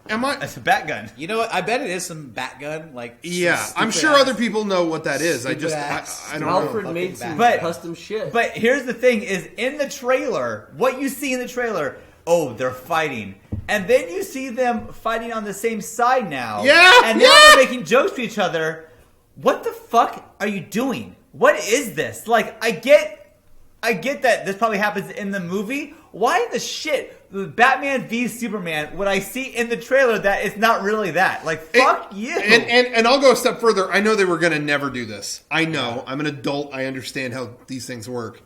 Am I? That's a bat gun. You know what? I bet it is some bat gun. Like Yeah, some I'm stupid sure ass- other people know what that is. I stupid just, ass. I don't Alfred know. made some But- custom shit. But here's the thing: is in the trailer, what you see in the trailer. Oh, they're fighting, and then you see them fighting on the same side now. Yeah, and now yeah. they're making jokes to each other. What the fuck are you doing? What is this? Like, I get I get that this probably happens in the movie. Why in the shit, Batman v Superman, would I see in the trailer that it's not really that? Like, fuck you. And I'll go a step further. I know they were going to never do this. I know. I'm an adult. I understand how these things work.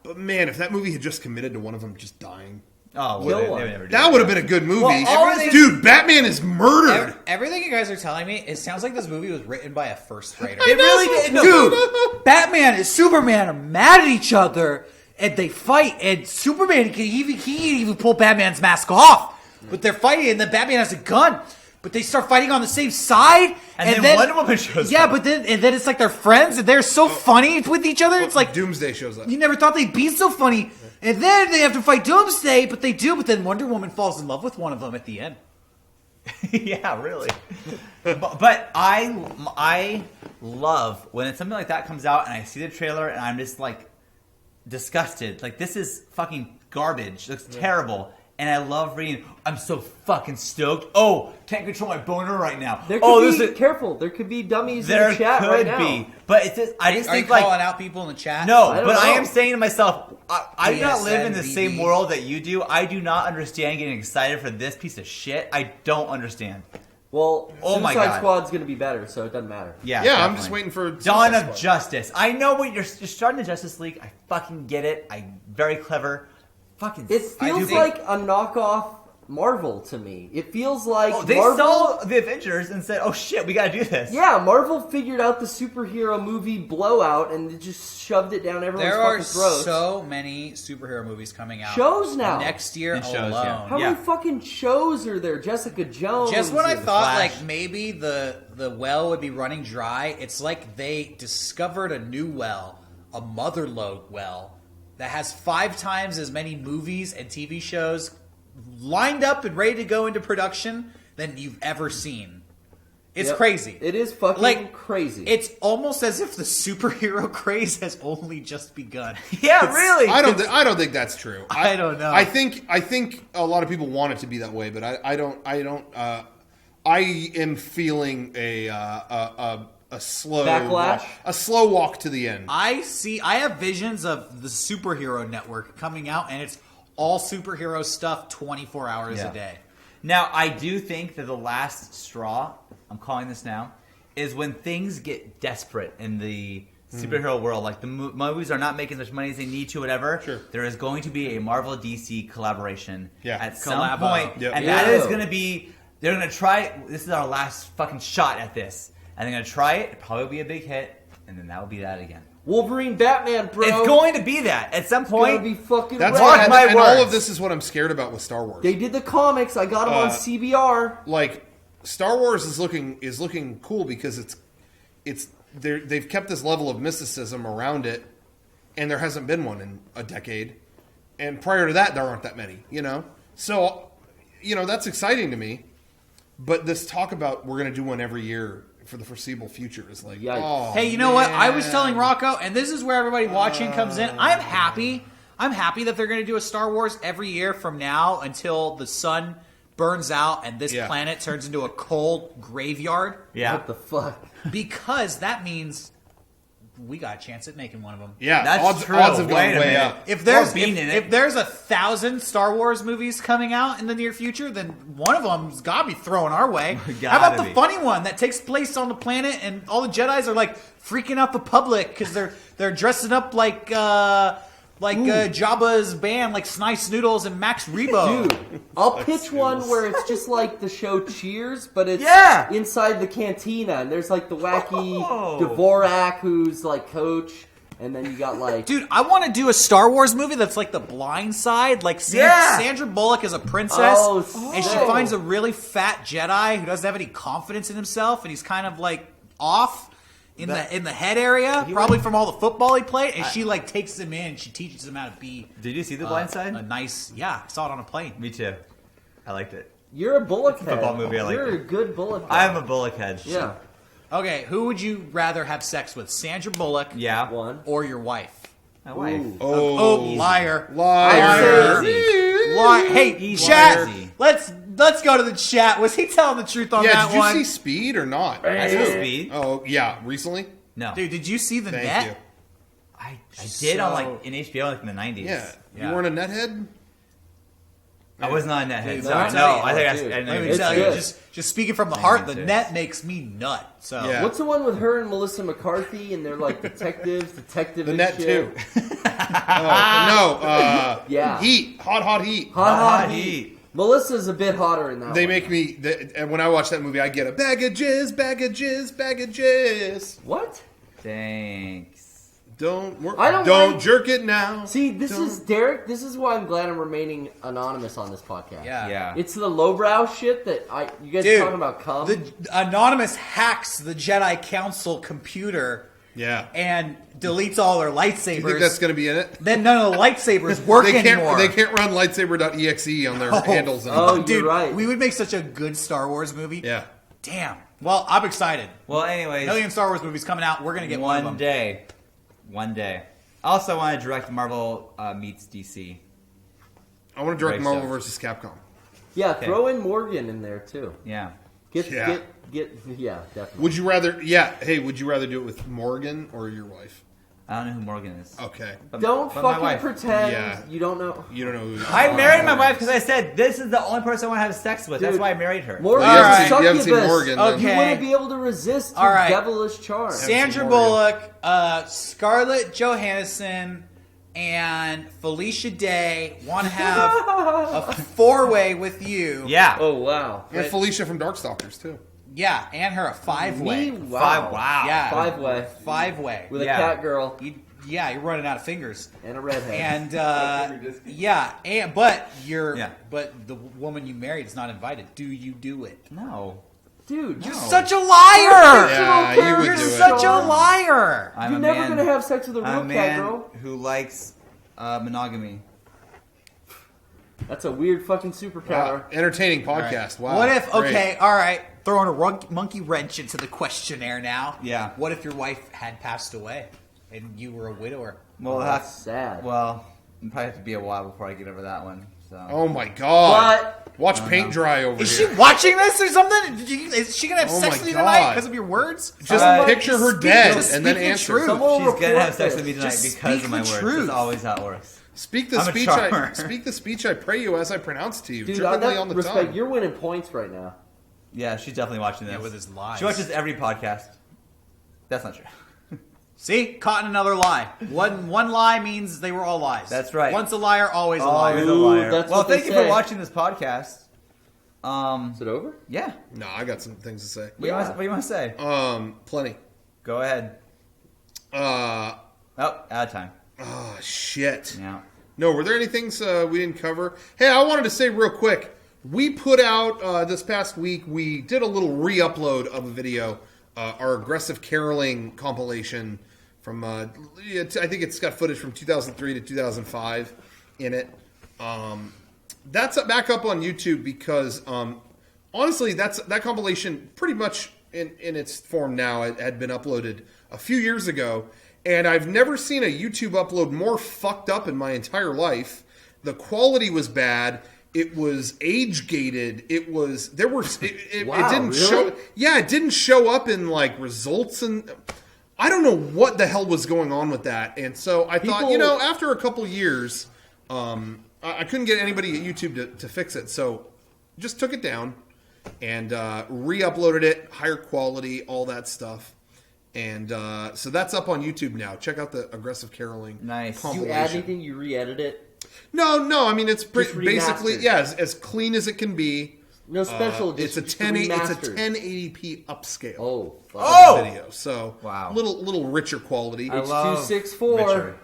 But man, if that movie had just committed to one of them just dying. Oh, Kill they one. would never do That would have been a good movie. Well, Dude, Batman is murdered. Everything you guys are telling me, it sounds like this movie was written by a first grader. It really did. No. Dude, Batman and Superman are mad at each other, and they fight, and Superman he can even pull Batman's mask off. But they're fighting, and then Batman has a gun. But they start fighting on the same side, And then Wonder Woman shows yeah, up. but then it's like they're friends, and they're so funny with each other. It's like Doomsday shows up. you never thought they'd be so funny. And then they have to fight Doomsday, but they do. But then Wonder Woman falls in love with one of them at the end. Yeah, really. but I love when something like that comes out and I see the trailer and I'm just like disgusted. Like, this is fucking garbage. It looks terrible. And I love reading. I'm so fucking stoked. Oh, can't control my boner right now. There could this be is careful. There could be dummies there in the chat could right now. be, but it's just I just Are you think like calling out people in the chat? no, I don't but I know. am saying to myself, I do not live in the PSNBB. same world that you do. I do not understand getting excited for this piece of shit. I don't understand. Well, Oh my Suicide God. Squad's going to be better, so it doesn't matter. Yeah, I'm definitely. just waiting for Dawn Suicide of Squad. Justice. I know what you're starting the Justice League. I fucking get it. I'm very clever. Fucking. It I do feels think- like a knockoff Marvel to me. It feels like They Marvel. saw the Avengers and said, "Oh shit, we got to do this." Yeah, Marvel figured out the superhero movie blowout and it just shoved it down everyone's There are fucking throats. so many superhero movies coming out. Shows now. Next year And shows, alone. yeah. How many fucking shows are there? Jessica Jones. Just when I and- thought Flash. like maybe the well would be running dry, it's like they discovered a new well, a motherlode well, that has 5 times as many movies and TV shows lined up and ready to go into production than you've ever seen. It's Yep. crazy. It is fucking Like, crazy. It's almost as if the superhero craze has only just begun. Yeah, It's- really. I don't think that's true. I don't know. I think a lot of people want it to be that way, but I don't. I am feeling a slow Backlash? a slow walk to the end. I have visions of the superhero network coming out, and it's all superhero stuff 24 hours Yeah. a day. Now, I do think that the last straw, I'm calling this now, is when things get desperate in the superhero world. Like, the movies are not making as much money as they need to, whatever. Sure. There is going to be a Marvel-DC collaboration Yeah. at some Collabo. point. Yep. And Yeah. that is going to be... They're going to try... This is our last fucking shot at this. And they're going to try it. It'll probably be a big hit. And then that will be that again. Wolverine, Batman, bro. It's going to be that. At some It's gonna point... be fucking That's rad. what, my and all words. of this is what I'm scared about with Star Wars. They did the comics. I got them on CBR. Like, Star Wars is looking cool because they've kept this level of mysticism around it, and there hasn't been one in a decade. And prior to that, there aren't that many. So that's exciting to me. But this talk about we're going to do one every year for the foreseeable future is like, Yikes. oh, Hey, you know what? I was man. telling Rocco, and this is where everybody watching comes in. I'm happy. I'm happy that they're going to do a Star Wars every year from now until the sun burns out and this Yeah. planet turns into a cold graveyard. Yeah. What the fuck? Because that means we got a chance at making one of them. Yeah, That's odds, true. odds have Wait gone a way minute. up. If there's Or Bean in it. if there's 1,000 Star Wars movies coming out in the near future, then one of them's got to be thrown our way. How about Gotta the be. funny one that takes place on the planet and all the Jedis are like freaking out the public because they're dressing up like Jabba's band, like Snice Noodles and Max Rebo. Dude, I'll pitch one where it's just like the show Cheers, but it's Yeah. inside the cantina, and there's like the wacky Oh. Dvorak who's like coach, and then you got like Dude, I want to do a Star Wars movie that's like The Blind Side. Like Yeah. Sandra Bullock is a princess, Oh, and she sick. finds a really fat Jedi who doesn't have any confidence in himself, and he's kind of like off in the head area, probably from all the football he played. And she like takes him in. She teaches him how to be. Did you see The Blind Side? A nice, yeah. I saw it on a plane. Me too. I liked it. you're a bullock head. football movie, I like You're it. a good bullock head. I'm a bullock head. Yeah, Okay, who would you rather have sex with, Sandra Bullock, Yeah. one. or your wife? My wife. Ooh. Oh, liar. Liar. Liar. Hey, Easy. chat. Easy. Let's go to the chat. Was he telling the truth on Yeah, that did you one? see Speed or not? I saw Speed. Oh, yeah, recently? No. Dude, did you see the Thank net? you. I did on like in HBO like in the 90s. Yeah. Yeah. You weren't a nethead? I was not a nethead. Dude, Sorry. let me No, tell you. I think Dude, I didn't Let me even tell say you, good. just speaking from the heart, the Thanks. net makes me nut. So Yeah. What's the one with her and Melissa McCarthy, and they're like detective The and net, shit? too. No. Yeah. Heat. Hot heat. Hot Heat. Heat. Melissa's a bit hotter in that They one. make me, and when I watch that movie, I get a bag of jizz, bag of jizz, bag of jizz. What? Thanks. I don't don't like- jerk it now. See, this Don't- is Derek. This is why I'm glad I'm remaining anonymous on this podcast. yeah. It's the lowbrow shit that you guys Dude, are talking about. Cum. the Anonymous hacks the Jedi Council computer Yeah. and deletes all their lightsabers. You think that's going to be in it? Then none of the lightsabers work anymore. They can't run lightsaber.exe on their handles anymore. Oh, you're Dude, right. we would make such a good Star Wars movie. Yeah. Damn. Well, I'm excited. Well, anyways, A million Star Wars movies coming out. We're gonna get one of them. One day. I also want to direct Marvel meets DC. I want to direct Great Marvel stuff. versus Capcom. Yeah, throw in Morgan in there too. Yeah. Get Yeah. yeah, definitely. Would you rather? Yeah. Hey, would you rather do it with Morgan or your wife? I don't know who Morgan is. Okay. Don't But my fucking wife. pretend Yeah. you don't know. You don't know who. I married my wife because I said this is the only person I want to have sex with. That's Dude, why I married her. Morgan Well, you haven't is seen- you haven't seen succubus. Morgan, then. You Okay. wouldn't be able to resist All his right. devilish charm. Sandra Morgan. Bullock, Scarlett Johansson, and Felicia Day want to have a four-way with you. Yeah. Oh wow. And Felicia from Darkstalkers too. Yeah, and her a five-way. Me? Wow. Wow. Yeah. Five-way. Five-way. With Yeah. a cat girl You're running out of fingers. and a redhead. And but the woman you married is not invited. Do you do it? No. Dude, You're No. such a liar. Yeah, you would You're do it. such a liar. I'm you're a never man. gonna have sex with a I'm real a cat man girl. who likes monogamy. That's a weird fucking superpower. Entertaining podcast. Wow. What if? Great. Okay, all right. Throwing a monkey wrench into the questionnaire now. Yeah. What if your wife had passed away and you were a widower? Well, That's sad. Well, it'd probably have to be a while before I get over that one. So. Oh my God. But Watch paint dry over Is she here. watching this or something? Is she gonna have Oh sex my with you God. tonight because of your words? Just picture her Speak- dead just and then speak the answer. truth. Someone will She's gonna report have sex this. with me tonight Just because speak of my the words. truth. That's always how it works. Speak the I'm a speech. charmer. Speak the speech I pray you as I pronounce to you. Dude, Trippingly that on the respect, tongue. you're winning points right now. Yeah, she's definitely watching this. Yeah, with his lies. She watches every podcast. That's not true. See, caught in another lie. One lie means they were all lies. That's right. Once a liar, always a Always liar. a liar. that's Well, what they thank you for say. watching this podcast. Is it over? Yeah. No, I got some things to say. What do you want to say? Plenty. Go ahead. Oh Oh, out of time. shit. Yeah. No, were there any things we didn't cover? Hey, I wanted to say real quick. We put out this past week. We did a little re-upload of a video, our aggressive caroling compilation from. I think it's got footage from 2003 to 2005 in it. That's back up on YouTube because honestly, that compilation pretty much in its form now it had been uploaded a few years ago. And I've never seen a YouTube upload more fucked up in my entire life. The quality was bad. It was age gated. It was it Wow, didn't really? show. Yeah, it didn't show up in like results, and I don't know what the hell was going on with that. And so I thought, People- after a couple years, I couldn't get anybody at YouTube to fix it, so just took it down and re-uploaded it, higher quality, all that stuff. And so that's up on YouTube now. Check out the aggressive caroling. Nice. You compilation. add anything, you re-edit it. No. I mean, it's Just basically remastered. as clean as it can be. No special. It's a just 1080 remastered. 1080p upscale. Oh, fuck. Oh! Video. So Wow. little richer quality. It's love 264. Richard.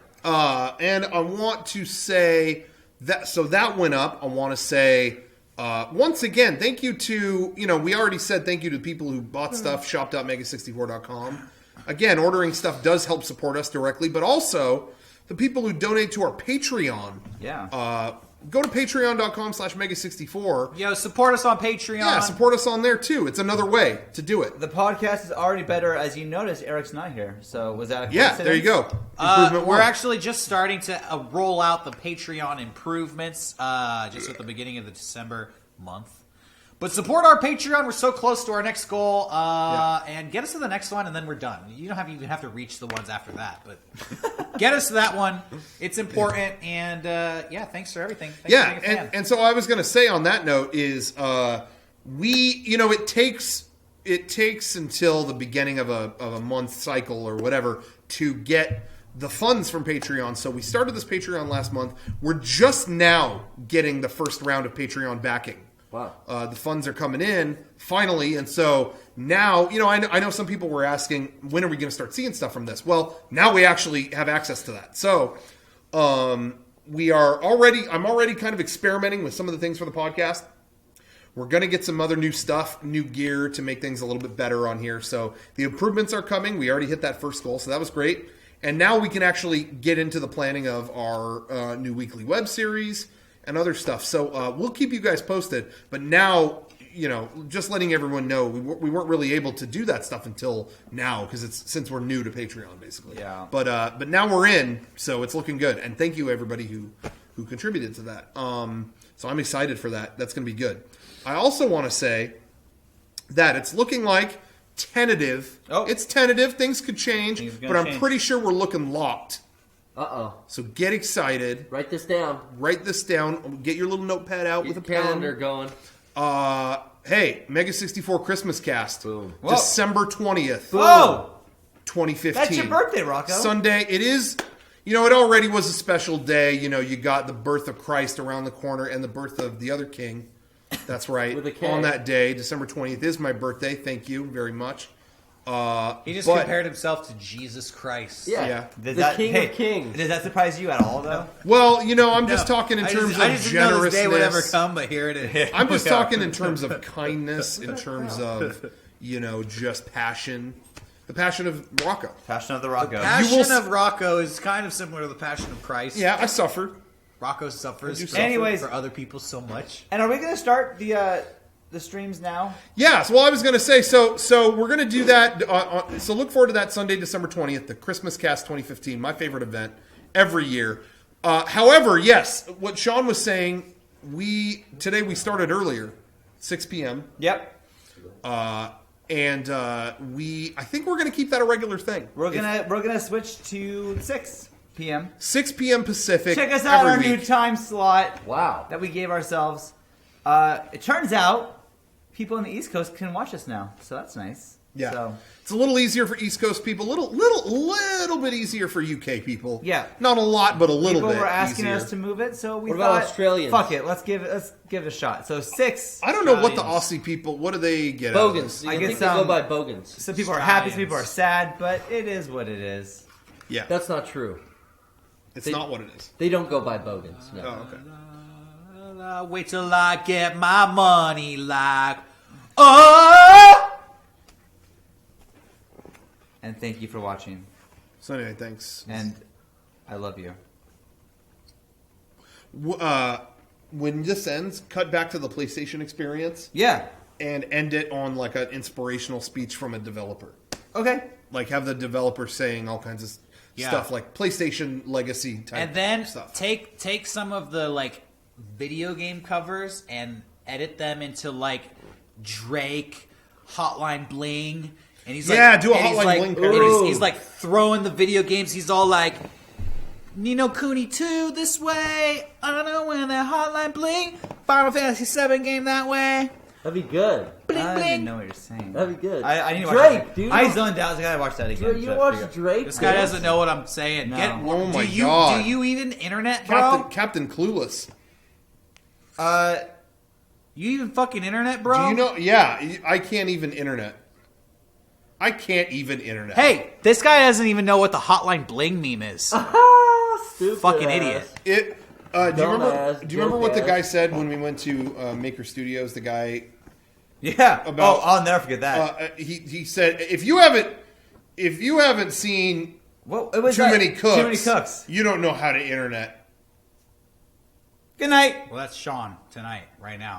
And I want to say that that went up. I want to say once again, thank you to we already said thank you to people who bought stuff. Shop.mega64.com. Again, ordering stuff does help support us directly, but also the people who donate to our Patreon. Yeah. Go to patreon.com/mega64. Yo, support us on Patreon. Yeah, support us on there too. It's another way to do it. The podcast is already better, as you noticed. Eric's not here, so was that a Yeah, coincidence? there you go. Improvement We're one. actually just starting to roll out the Patreon improvements just at the beginning of the December month. But support our Patreon. We're so close to our next goal. And get us to the next one, and then we're done. You don't even have to reach the ones after that. But get us to that one. It's important. And, thanks for everything. Thanks for being a fan. And so I was going to say on that note is it takes until the beginning of a month cycle or whatever to get the funds from Patreon. So we started this Patreon last month. We're just now getting the first round of Patreon backing. Wow. The funds are coming in finally, and so now, I know some people were asking, when are we going to start seeing stuff from this? Well, now we actually have access to that. So I'm already kind of experimenting with some of the things for the podcast. We're going to get some other new stuff, new gear to make things a little bit better on here. So the improvements are coming. We already hit that first goal, so that was great. And now we can actually get into the planning of our new weekly web series and other stuff. So we'll keep you guys posted. But now, just letting everyone know, we weren't really able to do that stuff until now because since we're new to Patreon, basically. Yeah. But now we're in, so it's looking good. And thank you everybody who contributed to that. So I'm excited for that. That's going to be good. I also want to say that it's looking like tentative. Oh. It's tentative. Things could change, but I'm pretty sure we're looking locked. Uh-oh. So get excited. Write this down. Write this down. Get your little notepad out with a calendar pen. going. Hey, Mega64 Christmas cast. Boom. December 20th. Whoa! 2015. That's your birthday, Rocco. Sunday. It is. It already was a special day. You got the birth of Christ around the corner and the birth of the other king. That's right. With a K. On that day, December 20th is my birthday. Thank you very much. He just compared himself to Jesus Christ. Yeah. The King of Kings. Does that surprise you at all, though? Well, I'm just talking in terms of I just didn't know this day would ever generousness. come, but here it is. I'm just talking in terms of kindness, in terms of, just passion. The passion of Rocco. Passion of the Rocco. Passion of Rocco is kind of similar to the Passion of Christ. Yeah, I suffered. Rocco suffers Anyways, for other people so much. And are we going to start the streams now? Yes. Well, I was going to say, so we're going to do that. So look forward to that Sunday, December 20th, the Christmas Cast 2015, my favorite event every year. However, yes, what Sean was saying, today we started earlier, 6 p.m. Yep. And I think we're going to keep that a regular thing. We're gonna switch to 6 p.m. 6 p.m. Pacific. Check us out, our every new week. time slot. Wow. That we gave ourselves. It turns out people on the East Coast can watch us now, so that's nice. Yeah, So, it's a little easier for East Coast people, little bit easier for UK people. Yeah. Not a lot, but a little people bit. were asking easier. us to move it, so we What thought, about Australians? fuck it, let's give it a shot. So 6. I don't know what the Aussie people. What do they get out of Bogans. this? I I get think they some- go by Bogans. Some people are happy, some Stallions. people are sad, but it is what it is. Yeah, That's not true. it's not what it is. They don't go by Bogans. No. Oh, okay. Wait till I get my money like, oh! And thank you for watching. So anyway, thanks. And I love you. When this ends, cut back to the PlayStation experience Yeah. and end it on like an inspirational speech from a developer. Okay. Like have the developer saying all kinds of stuff like PlayStation legacy type And then stuff. take some of the like video game covers and edit them into like Drake, Hotline Bling, and he's like, Yeah, do a and he's Hotline like, Bling and parody. he's like throwing the video games. He's all like, Nino Cooney 2 this way. I don't know when that Hotline Bling. Final Fantasy 7 game that way. That'd be good. Bling I don't bling. even know what you're saying. That'd be good. I need to Drake, watch that. dude. I zoned out. I gotta watch that again. You to watch figure- Drake? This guy doesn't know what I'm saying. No. Oh my do you, God. Do you even internet, bro? Captain Clueless. You even fucking internet, bro? Do you know? Yeah, I can't even internet. I can't even internet. Hey, this guy doesn't even know what the Hotline Bling meme is. Stupid Fucking ass. idiot. Do you remember? Dumbass, Do you remember what the joke guy ass. said when we went to Maker Studios? The guy Yeah. About- I'll never forget that. he said if you haven't seen What it was too that- many cooks, Too many cooks. you don't know how to internet. Good night. Well, that's Sean tonight, right now.